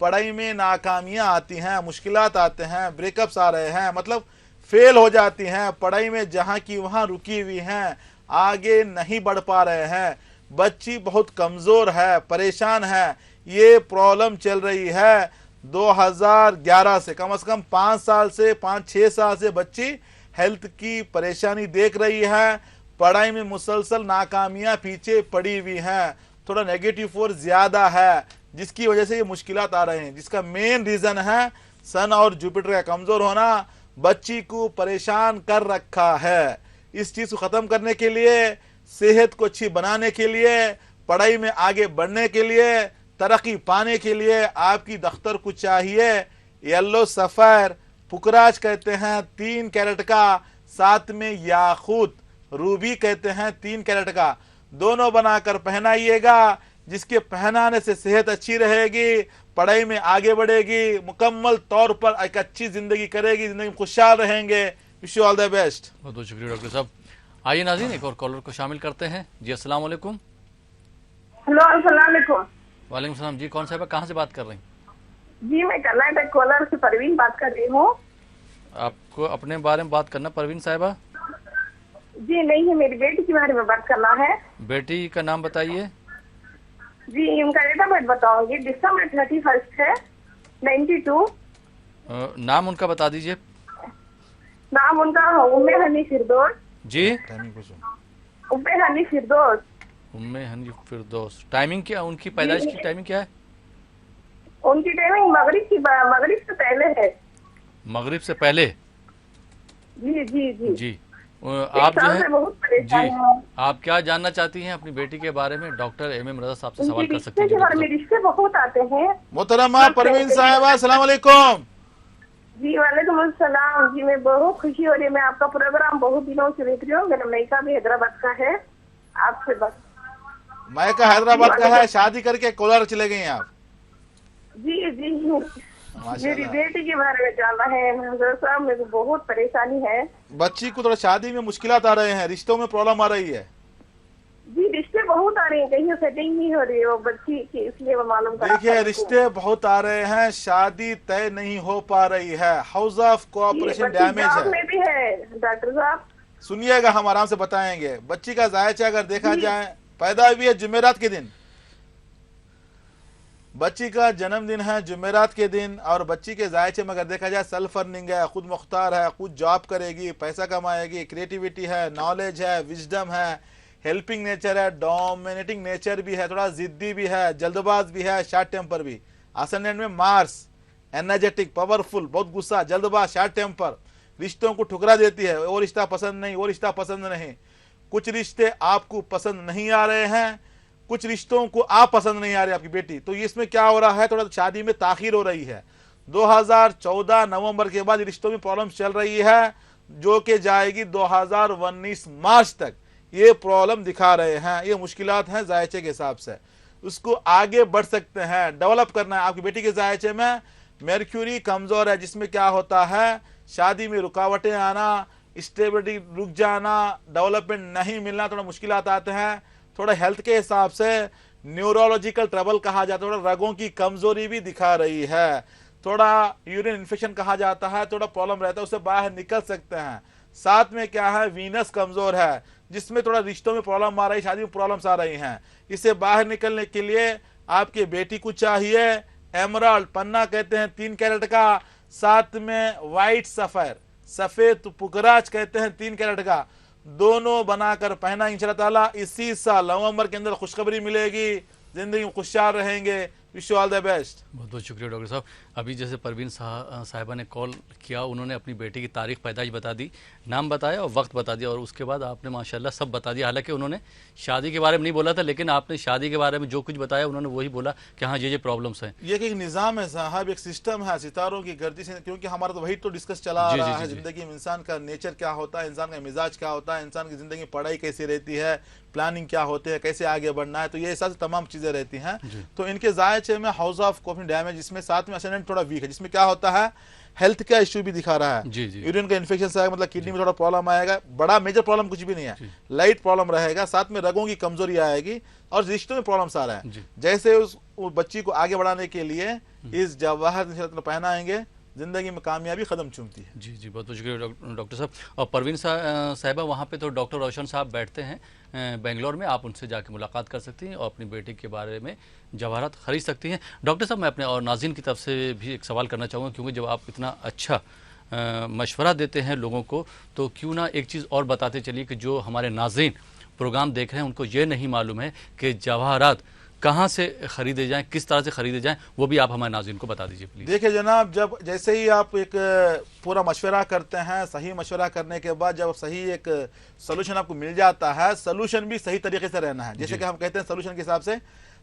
पढ़ाई में नाकामियां आती हैं, मुश्किलात आते हैं, ब्रेकअप्स आ रहे हैं, मतलब फेल हो जाती हैं पढ़ाई में, जहां की वहां रुकी हुई हैं, आगे नहीं बढ़ पा रहे हैं। बच्ची बहुत कमजोर है, परेशान है। ये प्रॉब्लम चल रही है 2011 से, कम 5 साल से, 5-6 साल से बच्ची हेल्थ की परेशानी देख रही है। पढ़ाई में मुसलसल नाकामियां पीछे पड़ी हुई हैं, थोड़ा नेगेटिव फोर्स ज्यादा है, जिसकी वजह से ये मुश्किलात आ रहे हैं। जिसका मेन रीजन है सन और जुपिटर का कमजोर होना, बच्ची को परेशान कर रखा है। इस चीज को खत्म करने के लिए, सेहत को अच्छी बनाने के लिए, पढ़ाई में आगे बढ़ने के लिए, तरक्की पाने के लिए आपकी दफ्तर को चाहिए येलो सफायर पुकराज कहते हैं 3 कैरेट का, साथ में याकूत रूबी कहते हैं 3 कैरेट का, दोनों बनाकर पहनाइएगा, जिसके पहनाने से सेहत अच्छी रहेगी, पढ़ाई में आगे बढ़ेगी, मुकम्मल तौर पर एक अच्छी जिंदगी करेगी, जिंदगी में खुशहाल रहेंगे। Wish you all the best. बहुत बहुत शुक्रिया डॉक्टर साहब। आइए नाज़रीन, एक और कॉलर को शामिल करते हैं। जी अस्सलाम वालेकुम। हेलो, अस्सलाम वालेकुम। वालेकुम सलाम। जी कौन साहिबा कहाँ से बात कर रही हैं? जी, मैं कर्नाटक कोलार से परवीन बात कर रही हूँ। आपको अपने बारे में बात करना परवीन साहिबा? जी नहीं है, मेरी बेटी के बारे में बात करना है। बेटी का नाम बताइए। जी उनका डेट ऑफ बर्थ बताऊंगी, दिसंबर 31 है 92। नाम उनका बता दीजिए। नाम उनका उम्मे हनी फिरदौस। जी उम्मे हनी फिरदौस। उम्मे हनी फिरदौस। टाइमिंग क्या, उनकी पैदाइश की टाइमिंग क्या है? उनकी टाइमिंग मगरिब से पहले है। मगरिब से पहले? जी जी जी जी। आप जो है बहुत जी, परेशान है। आप क्या जानना चाहती हैं अपनी बेटी के बारे में? डॉक्टर एम रजा साहब से सवाल कर सकती रिश्ते के बारे में, हैं। रिश्ते बहुत आते हैं। मोहतरमा परवीन साहिबा, अस्सलाम वालेकुम। जी वालेकुम अस्सलाम। जी मैं बहुत खुशी हो रही है, मैं आपका प्रोग्राम बहुत दिनों से देख रही हूँ। मेरा मैका भी हैदराबाद का है। आपसे बस मैका हैदराबाद का है, शादी करके कोलार चले गई आप? जी जी मेरी बेटी के बारे में जानना है हजरत साहब, मेरे को बहुत परेशानी है। बच्ची को थोड़ा शादी में मुश्किलात आ रहे हैं, रिश्तों में प्रॉब्लम आ रही है। जी रिश्ते बहुत आ रहे हैं, कहीं सेटिंग नहीं हो रही है वो बच्ची की, इसलिए वो मालूम करा। देखिए रिश्ते बहुत आ रहे हैं, शादी तय नहीं हो पा रही है, हाउस ऑफ कोऑपरेशन डैमेज है। में भी है डॉक्टर साहब। सुनिएगा, हम आराम से बताएंगे। बच्ची का जायचा अगर देखा जाए, पैदा हुई है जुमेरात के दिन, बच्ची का जन्मदिन है जुमेरात के दिन, और बच्ची के जायचे में अगर देखा जाए सेल्फ अर्निंग है, खुद मुख्तार है, खुद जॉब करेगी, पैसा कमाएगी, क्रिएटिविटी है, नॉलेज है, विजडम है, हेल्पिंग नेचर है, डोमिनेटिंग नेचर भी है, थोड़ा जिद्दी भी है, जल्दबाज भी है, शॉर्ट टेम्पर भी। असेंडेंट में मार्स, एनर्जेटिक, पावरफुल, बहुत गुस्सा, जल्दबाज, शॉर्ट टेम्पर, रिश्तों को ठुकरा देती है। वो रिश्ता पसंद नहीं, वो रिश्ता पसंद नहीं। कुछ रिश्ते आपको पसंद नहीं आ रहे हैं, कुछ रिश्तों को आप पसंद नहीं आ रही आपकी बेटी। तो इसमें क्या हो रहा है, थोड़ा शादी में ताखीर हो रही है। 2014 नवंबर के बाद रिश्तों में प्रॉब्लम चल रही है, जो कि जाएगी 2019 मार्च तक। ये प्रॉब्लम दिखा रहे हैं, ये मुश्किलात हैं जायचे के हिसाब से। उसको आगे बढ़ सकते हैं, डेवलप करना है। आपकी बेटी के जायचे में मर्क्यूरी कमजोर है, जिसमें क्या होता है, शादी में रुकावटें आना, स्टेबिलिटी रुक जाना, डेवलपमेंट नहीं मिलना, थोड़ा मुश्किलात आते हैं। थोड़ा हेल्थ के हिसाब से न्यूरोलॉजिकल ट्रबल कहा जाता है, थोड़ा रगों की कमजोरी भी दिखा रही है, थोड़ा यूरिन इन्फेक्शन कहा जाता है, थोड़ा प्रॉब्लम रहता है, उससे बाहर निकल सकते हैं। साथ में क्या है, वीनस कमजोर है, जिसमें थोड़ा रिश्तों में प्रॉब्लम आ रही है, शादी में प्रॉब्लम्स आ रही हैं। इससे बाहर निकलने के लिए आपके बेटी को चाहिए एमराल्ड पन्ना कहते हैं 3 कैरेट का, साथ में व्हाइट सफेद, सफेद पुकराज कहते हैं 3 कैरेट का, दोनों बनाकर पहना इंशाअल्लाह ताला। इसी साल नवंबर के अंदर खुशखबरी मिलेगी, जिंदगी में खुशहाल रहेंगे। Wish you all the best. बहुत बहुत शुक्रिया डॉक्टर साहब। अभी जैसे परवीन साहिबा ने कॉल किया, उन्होंने अपनी बेटी की तारीख पैदाइश बता दी, नाम बताया और वक्त बता दिया, और उसके बाद आपने माशाल्लाह सब बता दिया। हालांकि उन्होंने शादी के बारे में नहीं बोला था, लेकिन आपने शादी के बारे में जो कुछ बताया उन्होंने वही बोला कि हाँ ये प्रॉब्लम्स हैं। ये एक निज़ाम है साहब, एक सिस्टम है सितारों की गर्दी से, क्योंकि हमारा तो वही तो डिस्कस चला आ रहा है। जिंदगी में इंसान का नेचर क्या होता है, इंसान का मिजाज क्या होता है, इंसान की जिंदगी में पढ़ाई कैसी रहती है, प्लानिंग क्या होते हैं, कैसे आगे बढ़ना है, तो ये सब तमाम चीजें रहती हैं। तो इनके जायचे में हाउस ऑफ कोऑपरेशन डैमेज, इसमें साथ में असेंडेंट थोड़ा वीक है, जिसमें क्या होता है, हेल्थ का इश्यू भी दिखा रहा है। यूरिन का इन्फेक्शन से मतलब किडनी में थोड़ा प्रॉब्लम आएगा, बड़ा मेजर प्रॉब्लम कुछ भी नहीं है, लाइट प्रॉब्लम रहेगा, साथ में रगों की कमजोरी आएगी, और रिश्तों में प्रॉब्लम्स आ रहा है। जैसे उस बच्ची को आगे बढ़ाने के लिए इस जवाहर पहनाएंगे, जिंदगी में कामयाबी कदम चूमती है। जी जी, बहुत बहुत शुक्रिया डॉक्टर साहब। और परवीन साहिबा, वहाँ पे तो डॉक्टर रोशन साहब बैठते हैं बेंगलोर में, आप उनसे जाके मुलाकात कर सकती हैं और अपनी बेटी के बारे में जवाहरात खरीद सकती हैं। डॉक्टर साहब, मैं अपने और नाज़रीन की तरफ से भी एक सवाल करना चाहूँगा, क्योंकि जब आप इतना अच्छा मशवरा देते हैं लोगों को, तो क्यों ना एक चीज़ और बताते चलिए कि जो हमारे नाज़रीन प्रोग्राम देख रहे हैं उनको ये नहीं मालूम है कि जवाहरात कहाँ से खरीदे जाएं, किस तरह से खरीदे जाएं, वो भी आप हमारे नाज़रीन को बता दीजिए प्लीज़। देखिए जनाब, जब जैसे ही आप एक पूरा मशवरा करते हैं, सही मशवरा करने के बाद जब सही एक सोल्यूशन आपको मिल जाता है, सोल्यूशन भी सही तरीके से रहना है। जैसे कि हम कहते हैं सोल्यूशन के हिसाब से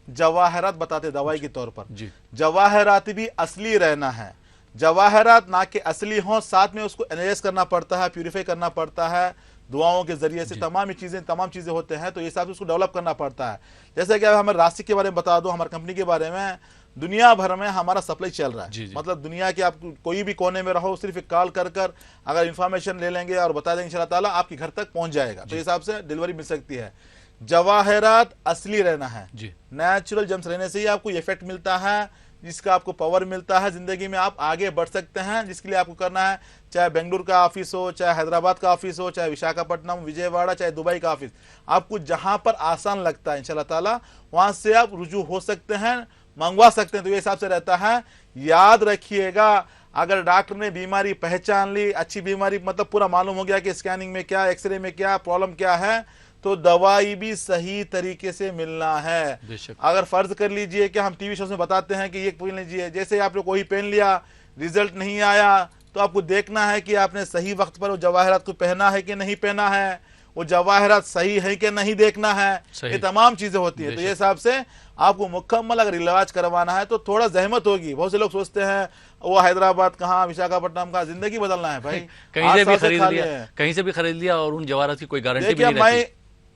जवाहरात बताते दवाई के तौर पर, जवाहरात भी असली रहना है। जवाहरात ना कि असली हों, साथ में उसको एनालाइज करना पड़ता है, प्यूरिफाई करना पड़ता है दुआओं के जरिए से, तमाम चीजें होते हैं, तो ये हिसाब से उसको डेवलप करना पड़ता है। जैसे कि हमें रास्ते के बारे में बता दूं, हमारी कंपनी के बारे में, दुनिया भर में हमारा सप्लाई चल रहा है। मतलब दुनिया के आप कोई भी कोने में रहो, सिर्फ एक कॉल कर अगर इंफॉर्मेशन ले लेंगे और बता देंगे, इंशाल्लाह ताला आपके घर तक पहुंच जाएगा। तो इस हिसाब से डिलीवरी मिल सकती है। जवाहरात असली रहना है, नेचुरल जम्स रहने से ही आपको इफेक्ट मिलता है। जिसका आपको पावर मिलता है, जिंदगी में आप आगे बढ़ सकते हैं। जिसके लिए आपको करना है, चाहे बेंगलुरु का ऑफिस हो, चाहे हैदराबाद का ऑफिस हो, चाहे विशाखापट्टनम, विजयवाड़ा, चाहे दुबई का ऑफिस, आपको जहां पर आसान लगता है इंशाल्लाह ताला वहां से आप रुजू हो सकते हैं, मंगवा सकते हैं। तो ये हिसाब से रहता है। याद रखिएगा, अगर डॉक्टर ने बीमारी पहचान ली, अच्छी बीमारी मतलब पूरा मालूम हो गया कि स्कैनिंग में क्या, एक्सरे में क्या प्रॉब्लम क्या है, तो दवाई भी सही तरीके से मिलना है। अगर फर्ज कर लीजिए कि हम टीवी शो में बताते हैं कि ये पेन लीजिए, जैसे आपने कोई पेन लिया, रिजल्ट नहीं आया, तो आपको देखना है कि आपने सही वक्त पर वो जवाहरात को पहना है कि नहीं पहना है, वो जवाहरात सही है कि नहीं देखना है, ये तमाम चीजें होती है। तो ये हिसाब से आपको मुकम्मल अगर इलाज करवाना है तो थोड़ा जहमत होगी। बहुत से लोग सोचते हैं वो हैदराबाद कहाँ, विशाखापट्टनम का, जिंदगी बदलना है भाई, कहीं से भी खरीद लिया और उन जवाहरात की कोई गारंटी भी नहीं रहती। मैं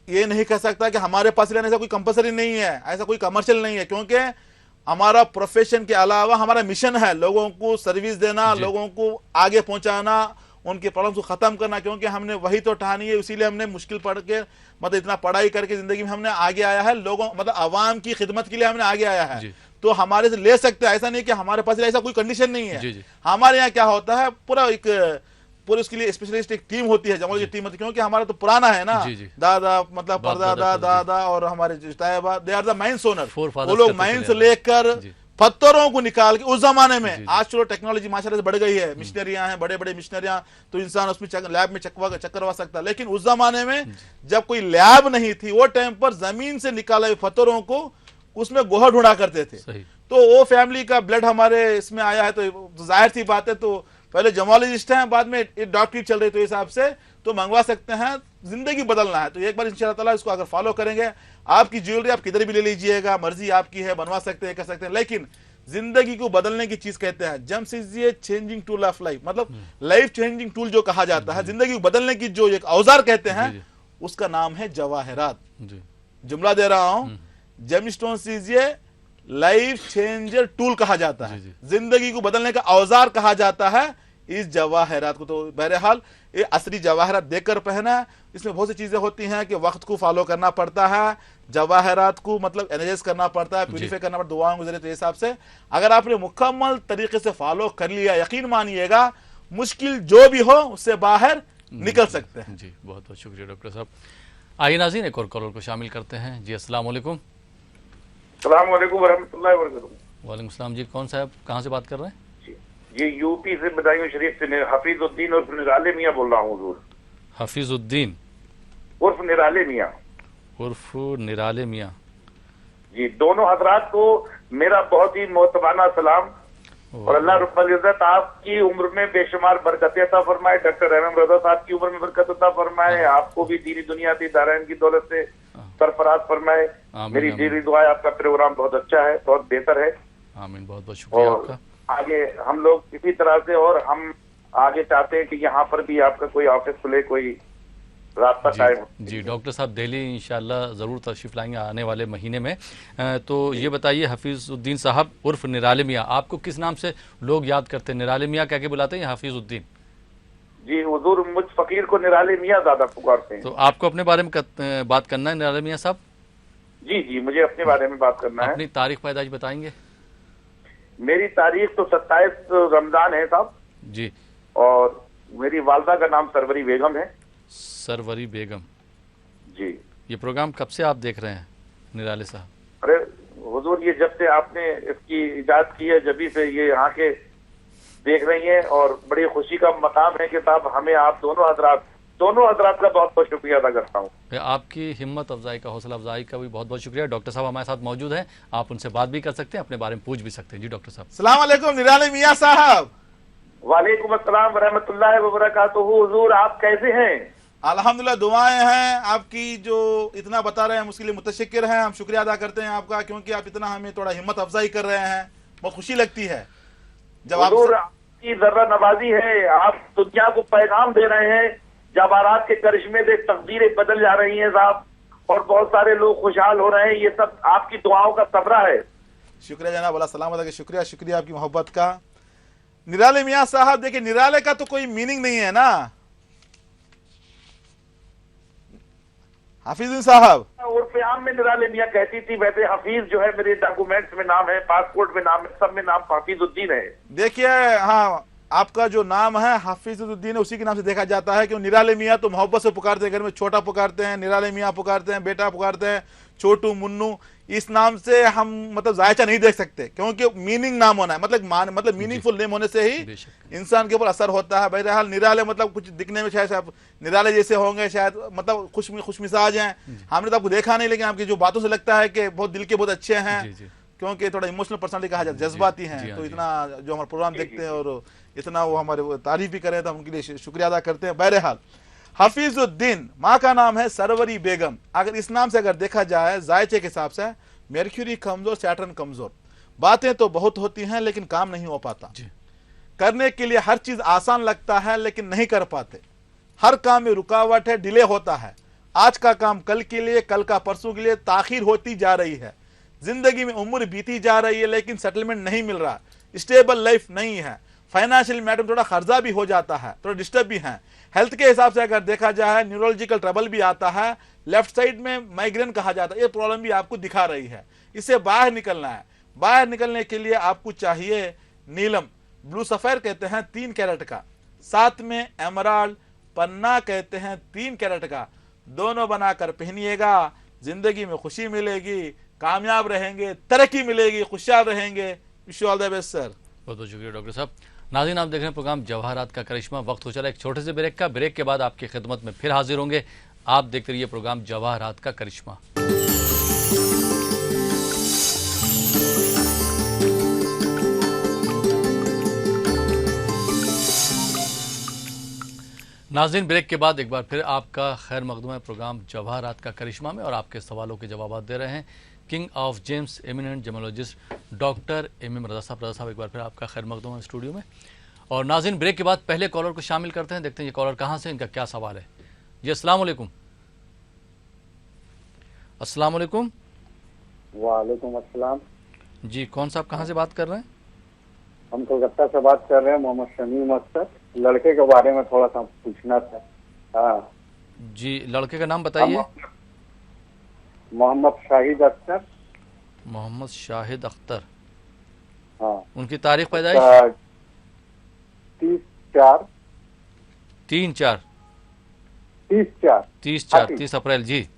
ये नहीं कह सकता कि हमारे पास लेने ऐसा कोई कंपलसरी नहीं है, ऐसा कोई कमर्शियल नहीं है, क्योंकि हमारा प्रोफेशन के अलावा हमारा मिशन है लोगों को सर्विस देना, लोगों को आगे पहुंचाना, उनके प्रॉब्लम को खत्म करना। क्योंकि हमने वही तो ठानी है, इसीलिए हमने मुश्किल पढ़ के मतलब इतना पढ़ाई करके जिंदगी में हमने आगे आया है, लोगों मतलब आवाम की खिदमत के लिए हमने आगे आया है। तो हमारे से ले सकते हैं, ऐसा नहीं कि हमारे पास ऐसा कोई कंडीशन नहीं है। हमारे यहाँ क्या होता है, पूरे उसके लिए स्पेशलिस्ट एक टीम होती है, जमाल की टीम होती है, क्योंकि हमारा तो पुराना है ना, दादा मतलब परदादा, दादा और हमारे तायबा, they are the mines owner. वो लोग माइंस लेकर पत्थरों को निकाल के, उस जमाने में, आज चलो टेक्नोलॉजी माशाल्लाह से बढ़ गई है, मिशनरियां हैं, बड़े बड़े मिशनरियां, तो इंसान उसमें लैब में चकरवा सकता है। लेकिन उस जमाने में जब कोई लैब नहीं थी, वो टाइम पर जमीन से निकाले हुए पत्थरों को उसमें गोहा ढूंढा करते थे। तो वो फैमिली का ब्लड हमारे इसमें आया है, तो जाहिर सी बात है, तो पहले जमोलॉजिस्ट हैं, बाद में डॉक्टरी चल रही, तो इस हिसाब से तो मंगवा सकते हैं। जिंदगी बदलना है तो एक बार इंशाल्लाह ताला इसको अगर फॉलो करेंगे, आपकी ज्वेलरी आप किधर भी ले लीजिएगा, मर्जी आपकी है, बनवा सकते हैं, कर सकते हैं। लेकिन जिंदगी को बदलने की चीज कहते हैं, जम्स इज ये चेंजिंग टूल ऑफ लाइफ, मतलब लाइफ चेंजिंग टूल जो कहा जाता है, जिंदगी को बदलने की जो एक औजार कहते हैं, उसका नाम है जवाहरात। जुमला दे रहा हूं, जेमस्टोन इज ये लाइफ चेंजर टूल कहा जाता है, जिंदगी को बदलने का औजार कहा जाता है इस जवाहरात को। तो बहरहाल ये असली जवाहरात देखकर पहना, इसमें बहुत सी चीजें होती हैं कि वक्त को फॉलो करना पड़ता है, जवाहरात को मतलब एनालाइज करना पड़ता है, प्यूरिफाई करना पड़ता है दुआओं के जरिए। तो हिसाब से अगर आपने मुकम्मल तरीके से फॉलो कर लिया, यकीन मानिएगा मुश्किल जो भी हो उससे बाहर निकल सकते हैं। जी बहुत बहुत शुक्रिया डॉक्टर साहब। आइए नाज़रीन, एक और कॉलर को शामिल करते हैं। जी अस्सलाम वालेकुम। अस्सलाम वालेकुम वरहमतुल्लाहि वबरकातुहू। वालेकुम सलाम जी, कौन साहब कहाँ से बात कर रहे हैं? ये यूपी से बदायूं शरीफ से हफीजुद्दीन उर्फ निराले मियाँ बोल रहा हूँ हुजूर। हफीजुद्दीन उर्फ निराले मियाँ। उर्फ निराले मियाँ जी, दोनों हजरात को मेरा बहुत ही मोहतबाना सलाम, और अल्लाह रब्बुल इज्जत आपकी उम्र में बेशुमार बरकत अता फरमाए, डॉक्टर एम रजा साहब की उम्र में बरकत अता फरमाए, आपको भी दीनी दुनिया की दारायन की दौलत से सरफराज फरमाए। मेरी दिली दुआ है, आपका प्रोग्राम बहुत अच्छा है, बहुत बेहतर है। आमीन, बहुत बहुत शुक्रिया आपका। आगे हम लोग इसी तरह से, और हम आगे चाहते हैं कि यहाँ पर भी आपका कोई ऑफिस खुले, कोई रास्ता कायम हो। जी डॉक्टर साहब दिल्ली इंशाल्लाह ज़रूर तशरीफ लाएंगे आने वाले महीने में। तो ये बताइए हफीजुद्दीन साहब उर्फ निराले मियाँ, आपको किस नाम से लोग याद करते हैं? निराले मियाँ कह के बुलाते हैं या हफीजुद्दीन? जी हुजूर, मुझ फकीर को निराले मियाँ ज्यादा पुकारते हैं। तो आपको अपने बारे में बात करना है निराले मियाँ साहब? जी जी, मुझे अपने बारे में बात करना है। अपनी तारीख पैदाइश बताएंगे? मेरी तारीख तो 27 रमजान है साहब जी, और मेरी वालदा का नाम सरवरी बेगम है। सरवरी बेगम जी। ये प्रोग्राम कब से आप देख रहे हैं निराले साहब? अरे हुजूर, ये जब से आपने इसकी इजाद की है जब से ये यहाँ के देख रही हैं, और बड़ी खुशी का मकाम है कि साहब हमें आप दोनों हजरात का बहुत बहुत शुक्रिया अदा करता हूँ। आपकी हिम्मत अफजाई का, हौसला अफजाई का भी बहुत बहुत शुक्रिया। डॉक्टर साहब हमारे साथ मौजूद हैं, आप उनसे बात भी कर सकते हैं, अपने बारे में पूछ भी सकते हैं। जी डॉक्टर साहब। अस्सलाम वालेकुम निराले मियाँ साहब। वालेकुम अस्सलाम वरहमतुल्लाहि वबरकातुहू। हुजूर आप कैसे हैं? अल्हम्दुलिल्लाह, दुआएं हैं आपकी, जो इतना बता रहे हैं उसके लिए मुतशक्किर हैं, हम शुक्रिया अदा करते हैं आपका, क्योंकि आप इतना हमें थोड़ा हिम्मत अफजाई कर रहे हैं, बहुत खुशी लगती है जब आपकी जर्रा नवाजी है। आप दुनिया को पैगाम दे रहे हैं, जवाहरात के करिश्मे से तकदीरें बदल जा रही हैं साहब, और बहुत सारे लोग खुशहाल हो रहे हैं, ये सब आपकी दुआओं का सबरा है। शुक्रिया जनाब, अल्लाह सलामत रखे। शुक्रिया शुक्रिया आपकी मोहब्बत का। निराले मियाँ साहब देखिए, निराले का तो कोई मीनिंग नहीं है ना, हाफिजुद्दीन साहब, उर्फ आम में निराले मियां कहती थी, वैसे हफीज जो है मेरे डॉक्यूमेंट्स में नाम है, पासपोर्ट में नाम है, सब में नाम हफीजुद्दीन है। देखिए हाँ, आपका जो नाम है हाफिजुद्दीन उसी के नाम से देखा जाता है। क्यों निराले मियाँ तो मोहब्बत से पुकारते हैं, घर में छोटा पुकारते हैं, निराले मियाँ पुकारते हैं, बेटा पुकारते हैं, छोटू मुन्नू, इस नाम से हम मतलब जायचा नहीं देख सकते, क्योंकि मीनिंग नाम होना है, मतलब मीनिंगफुल नेम होने से ही इंसान के ऊपर असर होता है। बहरहाल निराले मतलब कुछ दिखने में शायद निराले जैसे होंगे, शायद मतलब खुश मिजाज हैं, हमने तो आपको देखा नहीं, लेकिन आपकी जो बातों से लगता है कि बहुत दिल के बहुत अच्छे हैं, क्योंकि थोड़ा इमोशनल पर्सनालिटी कहा जाता है, जज्बाती हैं। तो इतना जो हमारा प्रोग्राम देखते हैं और इतना वो हमारे तारीफ भी करें तो हम उनके लिए शुक्रिया अदा करते हैं। बहरहाल हफीजुद्दीन, माँ का नाम है सरवरी बेगम। अगर इस नाम से अगर देखा जाए जायचे के हिसाब से, मेर्क्यूरी कमजोर, सैटर्न कमजोर, बातें तो बहुत होती हैं लेकिन काम नहीं हो पाता। करने के लिए हर चीज आसान लगता है लेकिन नहीं कर पाते, हर काम में रुकावट है, डिले होता है, आज का काम कल के लिए, कल का परसों के लिए ताखीर होती जा रही है, जिंदगी में उम्र बीती जा रही है लेकिन सेटलमेंट नहीं मिल रहा, स्टेबल लाइफ नहीं है, फाइनेंशियल मैटर में थोड़ा खर्चा भी हो जाता है, थोड़ा डिस्टर्ब भी है। हेल्थ के हिसाब से अगर देखा जाए न्यूरोलॉजिकल ट्रबल भी आता है, लेफ्ट साइड में माइग्रेन कहा जाता है, ये प्रॉब्लम भी आपको दिखा रही है। इससे बाहर निकलना है। बाहर निकलने के लिए आपको चाहिए नीलम, ब्लू सफेर कहते हैं 3 कैरेट का, साथ में एमराल्ड पन्ना कहते हैं 3 कैरेट का, दोनों बनाकर पहनिएगा, जिंदगी में खुशी मिलेगी, कामयाब रहेंगे, तरक्की मिलेगी, खुशहाल रहेंगे। Wish you all the best sir. बहुत बहुत शुक्रिया डॉक्टर साहब। नाज़रीन, आप देख रहे हैं प्रोग्राम जवाहरात का करिश्मा। वक्त हो चला एक छोटे से ब्रेक का। ब्रेक के बाद आपकी खिदमत में फिर हाजिर होंगे। आप देखते रहिए प्रोग्राम जवाहरात का करिश्मा। नाज़रीन, ब्रेक के बाद एक बार फिर आपका खैर मकदूम है प्रोग्राम जवाहरात का करिश्मा में, और आपके सवालों के जवाब दे रहे हैं king of gems eminent gemologist doctor M Raza साहब। रज़ा साहब, एक बार फिर आपका खैर मकदूम है स्टूडियो में। और नाज़रीन, ब्रेक के बाद पहले कॉलर को शामिल करते हैं, देखते हैं ये कॉलर कहाँ से, इनका क्या सवाल है। जी अस्सलाम वालेकुम। अस्सलाम वालेकुम। वालेकुम अस्सलाम। जी, कौन साहब कहाँ से बात कर रहे हैं? हम कोलकाता से बात कर रहे हैं, मोहम्मद शमीम अख्तर। लड़के के बारे में थोड़ा सा पूछना था। हाँ जी, लड़के का नाम बताइए। मोहम्मद शाहिद अख्तर। मोहम्मद शाहिद अख्तर। हाँ। उनकी तारीख पैदाइश 30 अप्रैल। जी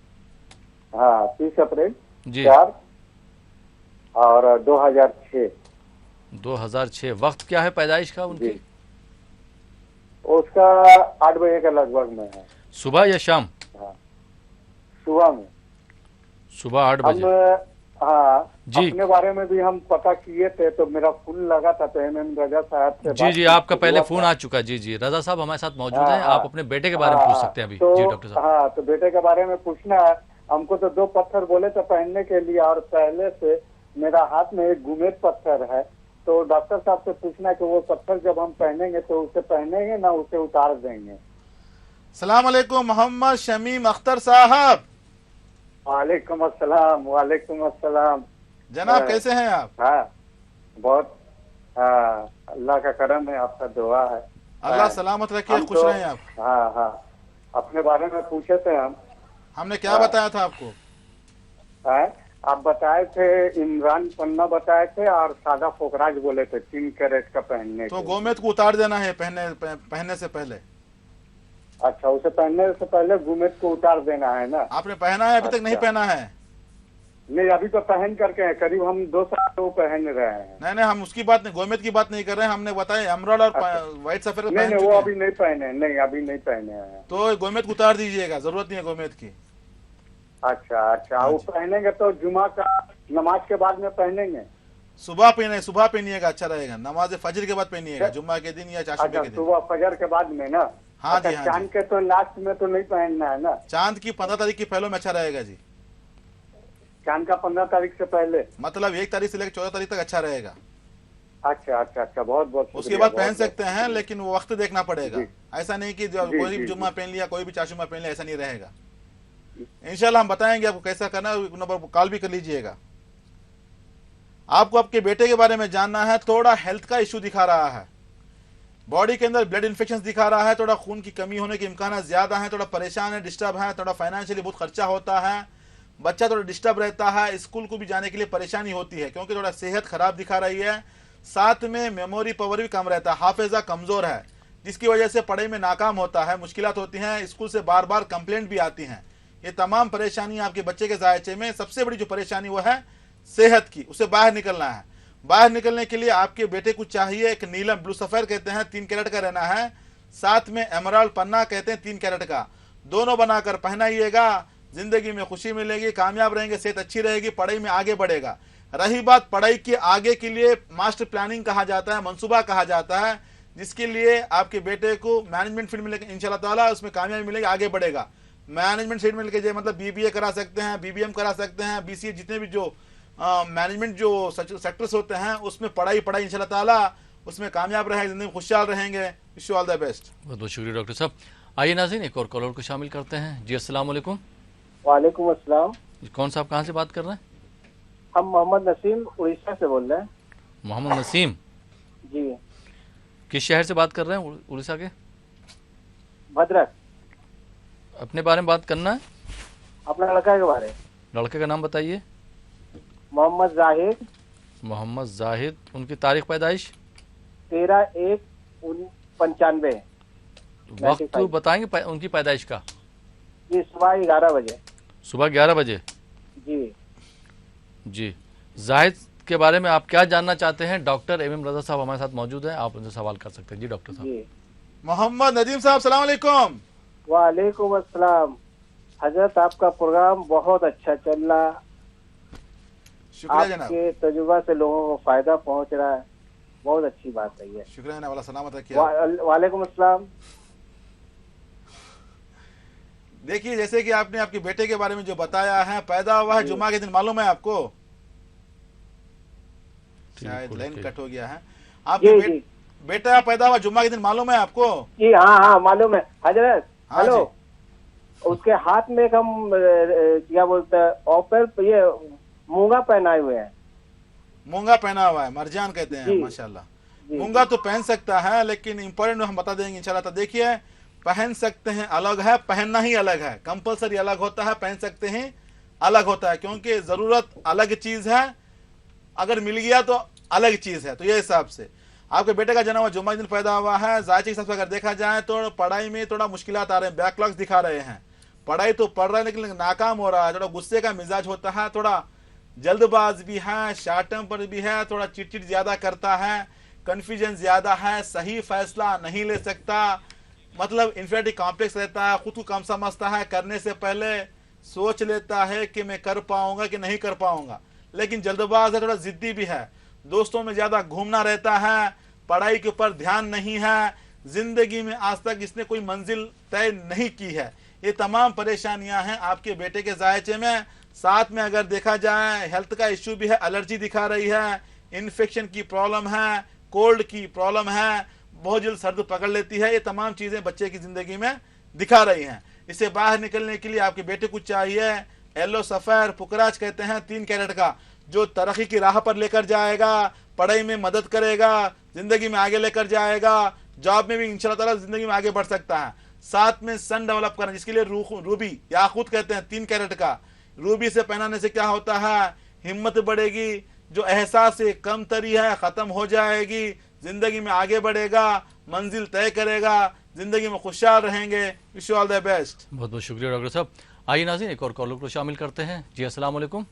हाँ, 30 अप्रैल जी 4 और 2006। वक्त क्या है पैदाइश का उनकी? उसका 8 बजे के लगभग में है। सुबह या शाम? हाँ, सुबह में। सुबह 8 बजे। हाँ जी, अपने बारे में भी हम पता किए थे तो मेरा फोन लगा था, तो एम रजा साहब से जी जी आपका पहले फोन आ चुका है। जी जी, रजा साहब हमारे साथ मौजूद हैं। आप अपने बेटे के बारे में पूछ सकते हैं अभी। तो, जी डॉक्टर साहब। हाँ, तो बेटे के बारे में पूछना है हमको। तो 2 पत्थर बोले थे पहनने के लिए, और पहले से मेरा हाथ में एक गुमेद पत्थर है, तो डॉक्टर साहब से पूछना है कि वो पत्थर जब हम पहनेंगे तो उसे पहनेंगे ना उसे उतार देंगे। सलाम अलैकुम मोहम्मद शमीम अख्तर साहब। वालेकुम अस्सलाम। वालेकुम अस्सलाम जनाब, कैसे हैं आप? हाँ, बहुत अल्लाह का करम है, आपका दुआ है। अल्लाह सलामत रखे, खुश रहें आप। हाँ हाँ, अपने बारे में पूछे थे हमने क्या बताया था आपको? आप बताए थे इमरान पन्ना बताए थे, और सादा फोकराज बोले थे 3 कैरेट का पहनने तो गोमेद को उतार देना है पहनने से पहले। अच्छा, उसे पहनने से पहले गोमेद को उतार देना है ना? आपने पहना है? अभी तक नहीं पहना है? नहीं, अभी तो पहन करके है, करीब हम 2 साल तो पहन रहे हैं। नहीं, हम उसकी बात नहीं, गोमेद की बात नहीं कर रहे हैं। हमने बताया एमराल्ड और व्हाइट सफेद नहीं, वो अभी नहीं पहने। नहीं, अभी नहीं पहने हैं। तो गोमेद को उतार दीजिएगा, जरूरत नहीं है गोमेद की। अच्छा, वो पहनेंगे तो जुमा का नमाज के बाद में पहनेंगे? सुबह पहनिएगा, अच्छा रहेगा। नमाज फजर के बाद पहनिएगा, जुम्मा के दिन या चाशुबे के दिन। सुबह फजर के बाद में ना? हाँ जी। चांद के तो लास्ट में तो नहीं पहनना है ना? चांद की 15 तारीख की पहले में अच्छा रहेगा जी। चांद का 15 तारीख से पहले, मतलब 1 तारीख से लेकर 14 तारीख तक अच्छा रहेगा। अच्छा, बहुत बहुत। उसके बाद पहन सकते हैं, लेकिन वो वक्त देखना पड़ेगा। ऐसा नहीं कि कोई भी जुम्मा पहन लिया, कोई भी चाशुमा पहन लिया, ऐसा नहीं रहेगा। इंशाल्लाह हम बताएंगे आपको कैसा करना है, नंबर पर कॉल भी कर लीजिएगा। आपको आपके बेटे के बारे में जानना है, थोड़ा हेल्थ का इश्यू दिखा रहा है, बॉडी के अंदर ब्लड इन्फेक्शन दिखा रहा है, थोड़ा खून की कमी होने के इम्कान ज्यादा है, थोड़ा परेशान है, डिस्टर्ब है, थोड़ा फाइनेंशियली बहुत खर्चा होता है, बच्चा थोड़ा डिस्टर्ब रहता है, स्कूल को भी जाने के लिए परेशानी होती है क्योंकि थोड़ा सेहत खराब दिखा रही है। साथ में मेमोरी पावर भी कम रहता है, हाफिजा कमजोर है, जिसकी वजह से पढ़ाई में नाकाम होता है, मुश्किलात होती हैं, स्कूल से बार बार कंप्लेंट भी आती हैं। ये तमाम परेशानी आपके बच्चे के जायचे में सबसे बड़ी जो परेशानी वो है सेहत की, उसे बाहर निकलना है। बाहर निकलने के लिए आपके बेटे को चाहिए एक नीलम ब्लू सफेद कहते हैं 3 कैरेट का रहना है, साथ में एमराल्ड पन्ना कहते हैं 3 कैरेट का, दोनों बनाकर पहनाइएगा। जिंदगी में खुशी मिलेगी, कामयाब रहेंगे, सेहत अच्छी रहेगी, पढ़ाई में आगे बढ़ेगा। रही बात पढ़ाई के आगे के लिए मास्टर प्लानिंग कहा जाता है, मंसूबा कहा जाता है, जिसके लिए आपके बेटे को मैनेजमेंट फील्ड में लेकर इंशाल्लाह ताला उसमें कामयाबी मिलेगी, आगे बढ़ेगा। मैनेजमेंट फील्ड में लेके जाए मतलब बीबीए करा सकते हैं, बीबीएम करा सकते हैं, बीसीए, जितने भी जो मैनेजमेंट जो सेक्टर्स होते हैं उसमें पढ़ाई इंशाल्लाह ताला उसमें कामयाब रहेंगे, जिंदगी में खुशहाल रहेंगे। Wish you all the best. बहुत बहुत शुक्रिया डॉक्टर साहब। आइए नाज़रीन, एक और कॉलर को शामिल करते हैं। जी अस्सलाम वालेकुम। वालेकुम अस्सलाम। कौन साहब कहाँ से बात कर रहे हैं? हम मोहम्मद नसीम उड़ीसा से बोल रहे हैं। मोहम्मद नसीम जी। किस शहर से बात कर रहे हैं? उड़ीसा के भद्रक। अपने बारे में बात करना है? अपना लड़का के बारे। लड़के का नाम बताइए। मोहम्मद जाहिद। मोहम्मद जाहिद। उनकी तारीख पैदाइश? 13/1/95। वक्त बताएंगे उनकी पैदाइश का? जी सुबह 11 बजे। सुबह 11 बजे। जी जी। जाहिद के बारे में आप क्या जानना चाहते हैं? डॉक्टर एम रजा साहब हमारे साथ मौजूद हैं, आप उनसे सवाल कर सकते हैं। जी डॉक्टर साहब। जी। मोहम्मद नदीम साहब सलाम अलैकुम। वालेकुम अस्सलाम। हजरत आपका प्रोग्राम बहुत अच्छा चल रहा, शुक्रिया जनाब। आपके तजुर्बा से लोगों को फायदा पहुंच रहा है, बहुत अच्छी बात है ये। शुक्रिया जनाब, अल्लाह सलामत रखिए। वालेकुम अस्सलाम। देखिए जैसे कि आपने आपके बेटे के बारे में जो बताया है, पैदा हुआ है जुम्मा के दिन, मालूम है आपको? शायद लाइन कट हो गया है। आपके बेटा पैदा हुआ जुम्मा के दिन, मालूम है आपको? जी हाँ मालूम है हजरत। हाँ हेलो। उसके हाथ में एक हम क्या बोलते हैं ऑपर ये मूंगा पहनाए हुए हैं। मूंगा पहना हुआ है, मरजान कहते हैं माशाल्लाह। मूंगा तो पहन सकता है, लेकिन इम्पोर्टेंट हम बता देंगे इंशाल्लाह। तो देखिए पहन सकते हैं अलग है, पहनना ही अलग है। कंपलसरी अलग होता है, पहन सकते हैं अलग होता है, क्योंकि जरूरत अलग चीज है, अगर मिल गया तो अलग चीज है। तो ये हिसाब से आपके बेटे का जन्म हुआ जुम्मा के दिन पैदा हुआ है। जायचे के हिसाब से अगर देखा जाए तो पढ़ाई में थोड़ा मुश्किलात आ रहे हैं, बैकलॉग्स दिखा रहे हैं। पढ़ाई तो पढ़ रहा है लेकिन नाकाम हो रहा है, थोड़ा गुस्से का मिजाज होता है, थोड़ा जल्दबाज भी है, शॉर्ट टेम्पर भी है, थोड़ा चिटचिट ज्यादा करता है, कंफ्यूजन ज्यादा है, सही फैसला नहीं ले सकता, मतलब इंफीरियरिटी कॉम्प्लेक्स रहता है, खुद को कम समझता है, करने से पहले सोच लेता है कि मैं कर पाऊंगा कि नहीं कर पाऊंगा, लेकिन जल्दबाज है, थोड़ा जिद्दी भी है, दोस्तों में ज्यादा घूमना रहता है, पढ़ाई के ऊपर ध्यान नहीं है, जिंदगी में आज तक इसने कोई मंजिल तय नहीं की है। ये तमाम परेशानियां हैं आपके बेटे के जायचे में। साथ में अगर देखा जाए हेल्थ का इश्यू भी है, एलर्जी दिखा रही है, इन्फेक्शन की प्रॉब्लम है, कोल्ड की प्रॉब्लम है, बहुत जल्द सर्द पकड़ लेती है। ये तमाम चीजें बच्चे की जिंदगी में दिखा रही हैं। इससे बाहर निकलने के लिए आपके बेटे को चाहिए येलो सफेर पुकराज कहते हैं 3 कैरेट का, जो तरक्की की राह पर लेकर जाएगा, पढ़ाई में मदद करेगा, जिंदगी में आगे लेकर जाएगा, जॉब में भी इंशाल्लाह ताला जिंदगी में आगे बढ़ सकता है। साथ में सन डेवलप करना, जिसके लिए रूबी याकूत कहते हैं 3 कैरेट का, रूबी से पहनाने से क्या होता है, हिम्मत बढ़ेगी, जो एहसास कम तरी है खत्म हो जाएगी, जिंदगी में आगे बढ़ेगा, मंजिल तय करेगा, जिंदगी में खुशहाल रहेंगे। Wish you all the best. बहुत बहुत शुक्रिया डॉक्टर साहब। आइए नाज़रीन, एक और कॉलर को शामिल करते हैं। जी अस्सलाम वालेकुम।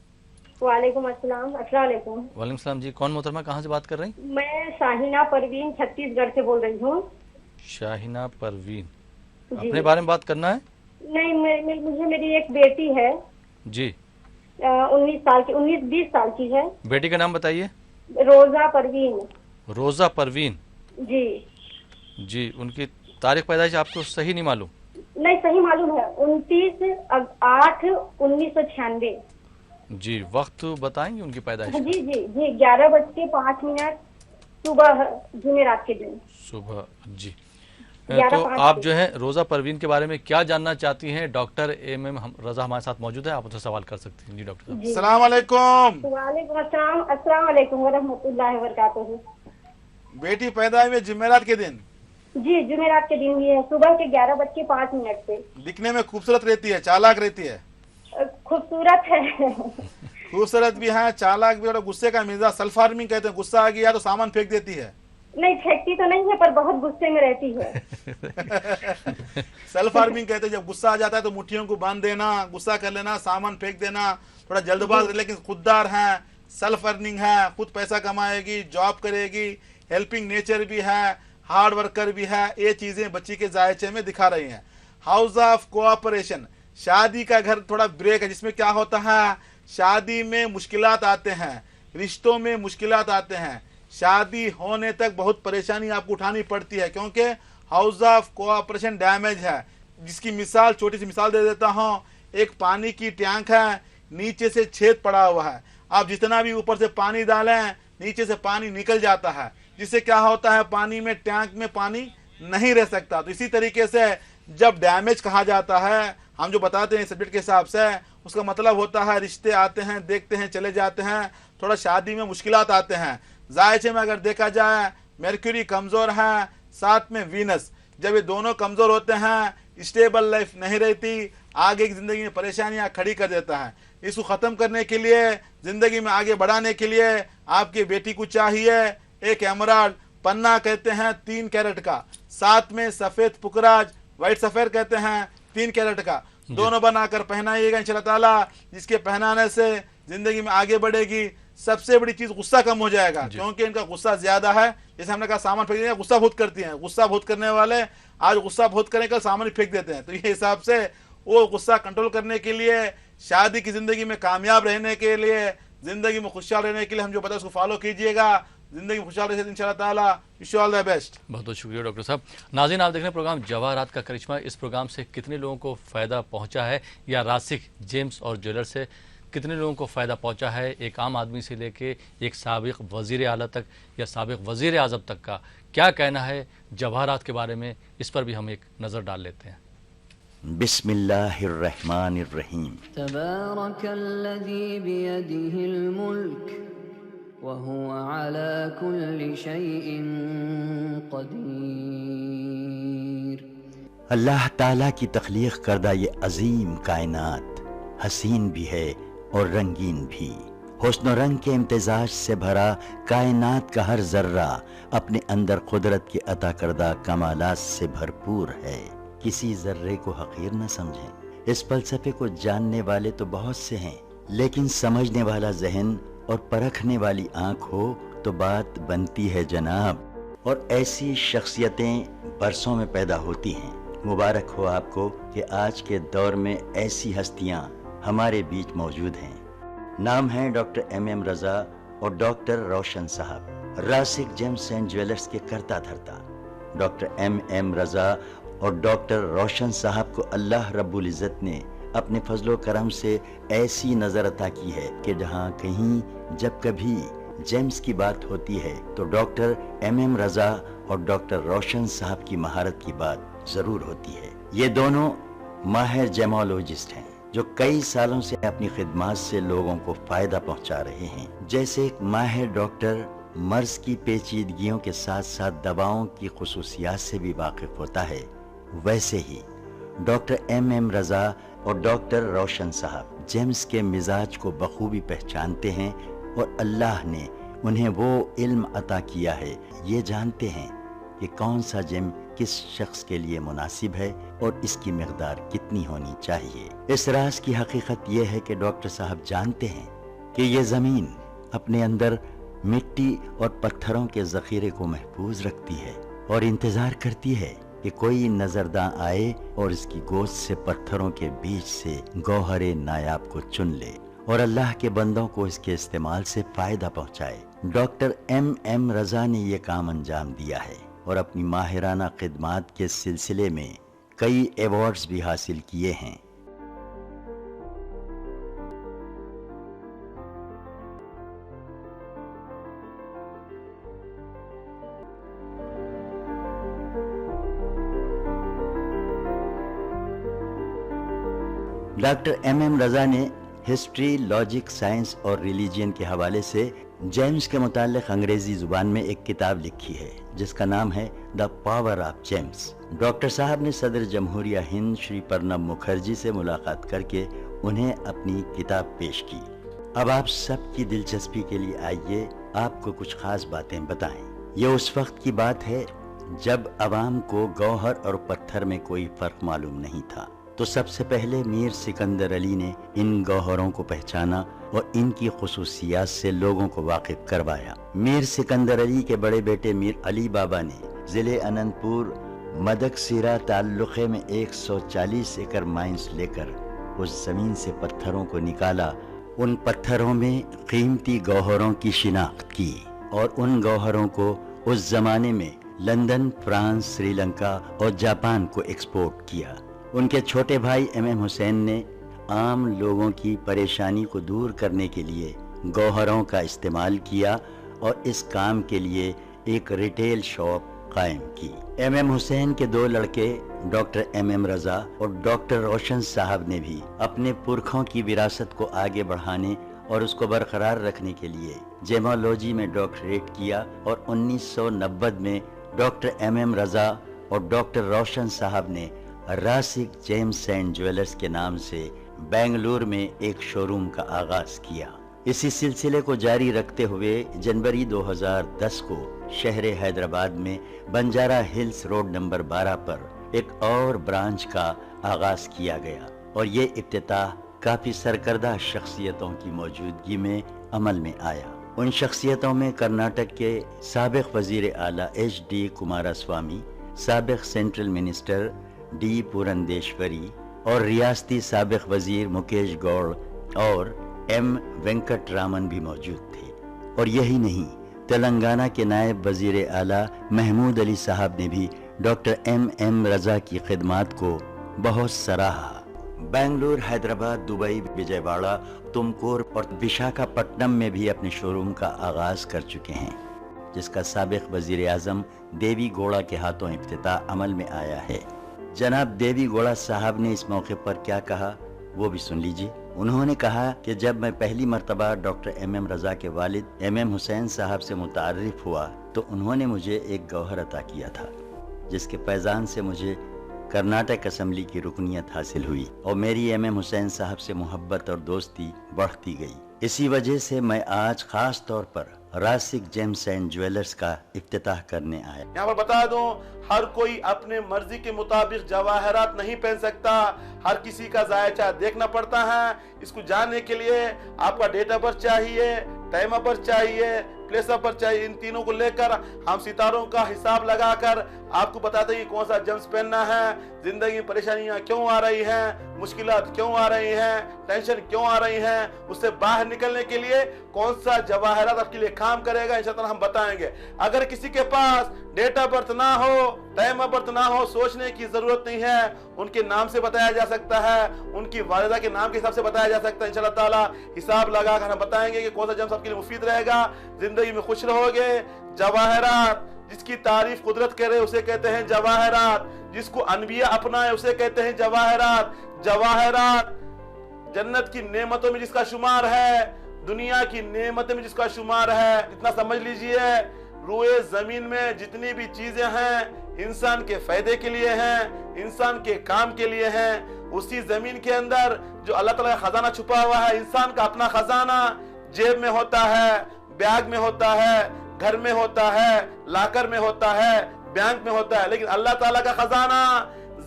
वालेकुम अस्सलाम। अस्सलाम वालेकुम। वालेकुम सलाम। जी कौन मोहतरमा, कहाँ से बात कर रही हैं? मैं शाहिना परवीन छत्तीसगढ़ से बोल रही हूँ। शाहिना परवीन, अपने बारे में बात करना है? नहीं, मुझे मेरी एक बेटी है जी, 19-20 साल की है। बेटी का नाम बताइए। रोजा परवीन। रोजा परवीन जी। जी, उनकी तारीख पैदाइश आपको सही नहीं मालूम? नहीं सही मालूम है, 29/8/1996। जी, वक्त बताएंगे उनकी पैदाइश? जी जी जी 11:05 सुबह, जुमेरात के दिन सुबह। जी, तो आप जो है रोजा परवीन के बारे में क्या जानना चाहती हैं? डॉक्टर एम रजा हमारे साथ मौजूद है, आप उनसे सवाल कर सकती हैं। जी डॉक्टर साहब। अस्सलाम वालेकुम। वालेकुम अस्सलाम। अस्सलाम वालेकुम व रहमतुल्लाहि व बरकातहू। बेटी पैदा हुई जुमेरात के दिन? जी जुमेरात के दिन भी है, सुबह के 11:05 पे। दिखने में खूबसूरत रहती है, चालाक रहती है? खूबसूरत है। खूबसूरत भी है, चालाक भी, और गुस्से का मिजाज, सेल्फ हार्मिंग कहते हैं, गुस्सा आ गया तो सामान फेंक देती है। नहीं फेंकती तो नहीं है, पर बहुत गुस्से में रहती है। सेल्फ हार्मिंग कहते हैं, जब गुस्सा आ जाता है तो मुट्ठियों को बांध देना, गुस्सा कर लेना, सामान फेंक देना, थोड़ा जल्दबाज, लेकिन खुददार है, सेल्फ अर्निंग है, खुद पैसा कमाएगी, जॉब करेगी, हेल्पिंग नेचर भी है, हार्ड वर्कर भी है। ये चीजें बच्ची के जायचे में दिखा रही हैं। हाउस ऑफ कोऑपरेशन, शादी का घर थोड़ा ब्रेक है, जिसमें क्या होता है, शादी में मुश्किलात आते हैं, रिश्तों में मुश्किलात आते हैं, शादी होने तक बहुत परेशानी आपको उठानी पड़ती है, क्योंकि हाउस ऑफ कोऑपरेशन डैमेज है। जिसकी मिसाल, छोटी सी मिसाल दे देता हूं, एक पानी की टैंक है, नीचे से छेद पड़ा हुआ है, आप जितना भी ऊपर से पानी डालें नीचे से पानी निकल जाता है, जिससे क्या होता है, पानी में, टैंक में पानी नहीं रह सकता। तो इसी तरीके से जब डैमेज कहा जाता है, हम जो बताते हैं सब्जेक्ट के हिसाब से, उसका मतलब होता है रिश्ते आते हैं, देखते हैं, चले जाते हैं, थोड़ा शादी में मुश्किलात आते हैं। जायचे में अगर देखा जाए, मरक्यूरी कमजोर है, साथ में वीनस, जब ये दोनों कमजोर होते हैं, स्टेबल लाइफ नहीं रहती, आगे की जिंदगी में परेशानियां खड़ी कर देता है। इसको खत्म करने के लिए, जिंदगी में आगे बढ़ाने के लिए आपकी बेटी को चाहिए एक एमराल्ड पन्ना कहते हैं 3 कैरेट का, साथ में सफेद पुकराज, व्हाइट सफेद कहते हैं 3 कैरेट का, दोनों बनाकर पहनाइएगा इंशाल्लाह ताला, जिसके पहनाने से जिंदगी में आगे बढ़ेगी। सबसे बड़ी चीज गुस्सा कम हो जाएगा, क्योंकि इनका गुस्सा ज्यादा है। जैसे हमने कहा सामान फेंक देंगे, गुस्सा बहुत करती हैं, गुस्सा बहुत करने वाले आज गुस्सा बहुत करें, कल सामान फेंक देते हैं। तो ये हिसाब से वो गुस्सा कंट्रोल करने के लिए, शादी की जिंदगी में कामयाब रहने के लिए, जिंदगी में खुशहाल रहने के लिए हम जो पता है उसको फॉलो कीजिएगा, जिंदगी में खुशहाल रहे इंशाल्लाह ताला। Wish you all the best. बहुत बहुत शुक्रिया डॉक्टर साहब। नाज़रीन, आप देख रहे हैं प्रोग्राम जवाहरात का करिश्मा। इस प्रोग्राम से कितने लोगों को फ़ायदा पहुंचा है, या रासिक जेम्स और ज्वेलर से कितने लोगों को फ़ायदा पहुंचा है, एक आम आदमी से लेके एक साबिक वज़ीर आला तक या साबिक वज़ीर आज़म तक का क्या कहना है जवाहरात के बारे में, इस पर भी हम एक नज़र डाल लेते हैं। बिस्मिल्लाहिर्रहमानिर्रहीम। तबारकल्लज़ी बियदिहिल मुल्क व हुवा अला कुल्लि शैइन क़दीर। अल्लाह ताला की तख्लीक करदा ये अजीम कायनात हसीन भी है और रंगीन भी। हुस्न और रंग के इम्तिजाज से भरा कायनात का हर जर्रा अपने अंदर कुदरत के अता करदा कमालात से भरपूर है। किसी जर्रे को हकीर न समझें। इस फलसफे को जानने वाले तो बहुत से हैं, लेकिन समझने वाला जहन और परखने वाली आंख हो तो बात बनती है जनाब। और ऐसी शख्सियतें बरसों में पैदा होती हैं। मुबारक हो आपको कि आज के दौर में ऐसी हस्तियां हमारे बीच मौजूद हैं। नाम है डॉक्टर MM रजा और डॉक्टर रोशन साहब, रासिक जेम्स एंड ज्वेलर्स के करता धरता। डॉक्टर MM रजा और डॉक्टर रोशन साहब को अल्लाह रब्बुल इज़्ज़त ने अपने फजलो करम से ऐसी नजर अता की है कि जहाँ कहीं जब कभी जेम्स की बात होती है तो डॉक्टर MM रजा और डॉक्टर रोशन साहब की महारत की बात जरूर होती है। ये दोनों माहिर जेमोलॉजिस्ट हैं जो कई सालों से अपनी खिदमात से लोगों को फायदा पहुंचा रहे हैं। जैसे एक माहिर डॉक्टर मर्ज की पेचीदगियों के साथ साथ दवाओं की खुसूसियात से भी वाकिफ होता है, वैसे ही डॉक्टर MM रजा और डॉक्टर रोशन साहब जेम्स के मिजाज को बखूबी पहचानते हैं और अल्लाह ने उन्हें वो इल्म अता किया है, ये जानते हैं कि कौन सा जेम किस शख्स के लिए मुनासिब है और इसकी मिकदार कितनी होनी चाहिए। इस राज की हकीकत यह है कि डॉक्टर साहब जानते हैं कि ये ज़मीन अपने अंदर मिट्टी और पत्थरों के ज़ख़ीरे को महफूज रखती है और इंतज़ार करती है कि कोई नजरदां आए और इसकी गोश्त से पत्थरों के बीच से गौहरे नायाब को चुन ले और अल्लाह के बंदों को इसके इस्तेमाल से फायदा पहुंचाए। डॉक्टर MM रजा ने ये काम अंजाम दिया है और अपनी माहिराना खिदमात के सिलसिले में कई अवार्ड्स भी हासिल किए हैं। डॉक्टर MM रजा ने हिस्ट्री, लॉजिक, साइंस और रिलीजन के हवाले से जेम्स के मुताल्लिक अंग्रेजी जुबान में एक किताब लिखी है जिसका नाम है the power of James. Doctor साहब ने सदर जमहूरिया हिंद श्री प्रणब मुखर्जी से मुलाकात करके उन्हें अपनी किताब पेश की। अब आप सबकी दिलचस्पी के लिए आइए आपको कुछ खास बातें बताएं। ये उस वक्त की बात है जब अवाम को गौहर और पत्थर में कोई फर्क मालूम नहीं था, तो सबसे पहले मीर सिकंदर अली ने इन गौहरों को पहचाना और इनकी खुसूसियात से लोगों को वाकिफ करवाया। मीर सिकंदर अली के बड़े बेटे मीर अली बाबा ने जिले अनंतपुर मदकसीरा ताल्लुक़े में 140 एकड़ माइंस लेकर उस जमीन से पत्थरों को निकाला। उन पत्थरों में कीमती गौहरों की शिनाख्त की और उन गौहरों को उस जमाने में लंदन, फ्रांस, श्रीलंका और जापान को एक्सपोर्ट किया। उनके छोटे भाई एम हुसैन ने आम लोगों की परेशानी को दूर करने के लिए गौहरों का इस्तेमाल किया और इस काम के लिए एक रिटेल शॉप कायम की। एम हुसैन के दो लड़के डॉक्टर एम रजा और डॉक्टर रोशन साहब ने भी अपने पुरखों की विरासत को आगे बढ़ाने और उसको बरकरार रखने के लिए जेमोलॉजी में डॉक्टरेट किया और 1990 में डॉक्टर एम रजा और डॉक्टर रोशन साहब ने रासिक जेम्स एंड ज्वेलर्स के नाम से बेंगलुरु में एक शोरूम का आगाज किया। इसी सिलसिले को जारी रखते हुए जनवरी 2010 को शहर हैदराबाद में बंजारा हिल्स रोड नंबर 12 पर एक और ब्रांच का आगाज किया गया और ये इफ्तिताह काफी सरकर्दा शख्सियतों की मौजूदगी में अमल में आया। उन शख्सियतों में कर्नाटक के साबिक वजीर आला HD कुमारस्वामी, साबिक सेंट्रल मिनिस्टर D पुरंदेश्वरी और रियासती साबिक वजीर मुकेश गौड़ और M वेंकटरामन भी मौजूद थे। और यही नहीं, तेलंगाना के नायब वजीर आला महमूद अली साहब ने भी डॉक्टर M रजा की खिदमात को बहुत सराहा। बेंगलुरु, हैदराबाद, दुबई, विजयवाड़ा, तुमकुर और विशाखापट्टनम में भी अपने शोरूम का आगाज कर चुके हैं, जिसका साबिक वजीर आजम देवी गौड़ा के हाथों इफ्तिताह अमल में आया है। जनाब देवी गौड़ा साहब ने इस मौके पर क्या कहा वो भी सुन लीजिए। उन्होंने कहा कि जब मैं पहली मर्तबा डॉक्टर M रजा के वालिद M हुसैन साहब से मुतारिफ हुआ तो उन्होंने मुझे एक गौहर अता किया था, जिसके फैजान से मुझे कर्नाटक असेंबली की रुकनियत हासिल हुई और मेरी M हुसैन साहब से मोहब्बत और दोस्ती बढ़ती गई। इसी वजह से मैं आज खास तौर पर रासिक जेम्स एंड ज्वेलर्स का इफ्तिताह करने आया। यहाँ पर बता दूं, हर कोई अपने मर्जी के मुताबिक जवाहरात नहीं पहन सकता, हर किसी का जायचा देखना पड़ता है। इसको जानने के लिए आपका डेट ऑफ बर्थ चाहिए, टाइम ऑफ बर्थ चाहिए, प्लेस ऑफ बर्थ चाहिए। इन तीनों को लेकर हम सितारों का हिसाब लगाकर आपको बताते हैं कि कौन सा जेम्स पहनना है। जिंदगी में परेशानियां क्यों आ रही हैं, मुश्किलात क्यों आ रही हैं, टेंशन क्यों आ रही हैं, उससे बाहर निकलने के लिए कौन सा जवाहरात आपके लिए काम करेगा, इंशाअल्लाह हम बताएंगे। अगर किसी के पास डेट ऑफ बर्थ ना हो, टाइम ऑफ बर्थ ना हो, सोचने की जरूरत नहीं है, उनके नाम से बताया जा सकता है, उनकी वालिदा के नाम के हिसाब से बताया जा सकता है। इंशाअल्लाह ताला हिसाब लगाकर हम बताएंगे कि कौन सा जेम्स आपके लिए मुफीद रहेगा। जिंदगी में खुश रहोगे। जवाहरात जिसकी तारीफ कुदरत करे उसे कहते हैं जवाहरात, जिसको अनबिया अपनाए उसे कहते हैं जवाहरात। जवाहरात जन्नत की नेमतों में जिसका शुमार है, दुनिया की नेमतों में जिसका शुमार है। इतना समझ लीजिए, रूए जमीन में जितनी भी चीजें हैं इंसान के फायदे के लिए हैं, इंसान के काम के लिए हैं। उसी जमीन के अंदर जो अल्लाह ताला का खजाना छुपा हुआ है, इंसान का अपना खजाना जेब में होता है, बैग में होता है, घर में होता है, लाकर में होता है, बैंक में होता है, लेकिन अल्लाह ताला का खजाना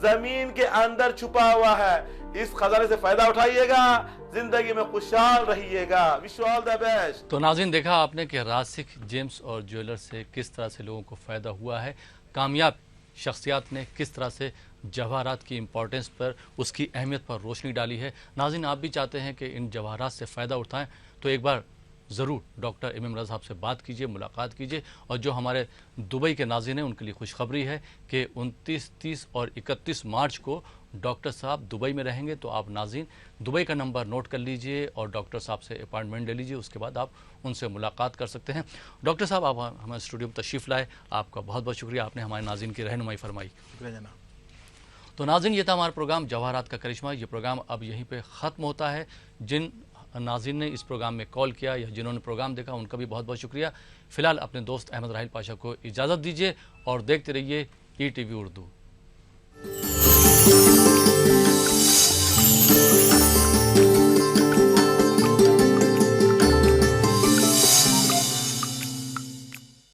जमीन के अंदर छुपा हुआ है। इस खजाने से फायदा उठाइएगा, जिंदगी में खुशहाल रहिएगा। Wish you all the best. तो नाज़रीन, देखा आपने कि रासिक जेम्स और ज्वेलर्स से किस तरह से लोगों को फ़ायदा हुआ है। कामयाब शख्सियात ने किस तरह से जवाहरात की इम्पोर्टेंस पर, उसकी अहमियत पर रोशनी डाली है। नाज़रीन, आप भी चाहते हैं कि इन जवाहरात से फ़ायदा उठाएं तो एक बार ज़रूर डॉक्टर M रजा साहब से बात कीजिए, मुलाकात कीजिए। और जो हमारे दुबई के नाज़रीन हैं उनके लिए खुशखबरी है कि 29, 30 और 31 मार्च को डॉक्टर साहब दुबई में रहेंगे। तो आप नाज़रीन दुबई का नंबर नोट कर लीजिए और डॉक्टर साहब से अपॉइंटमेंट ले लीजिए, उसके बाद आप उनसे मुलाकात कर सकते हैं। डॉक्टर साहब, आप हमारे स्टूडियो में तशरीफ़ लाए, आपका बहुत बहुत शुक्रिया, आपने हमारे नाज़रीन की रहनुमाई फरमाई। तो नाज़रीन, ये था हमारा प्रोग्राम जवाहरात का करिश्मा। ये प्रोग्राम अब यहीं पे ख़त्म होता है। जिन नाज़रीन ने इस प्रोग्राम में कॉल किया या जिन्होंने प्रोग्राम देखा उनका भी बहुत बहुत शुक्रिया। फ़िलहाल अपने दोस्त अहमद राहिल पाशा को इजाज़त दीजिए और देखते रहिए ETV उर्दू।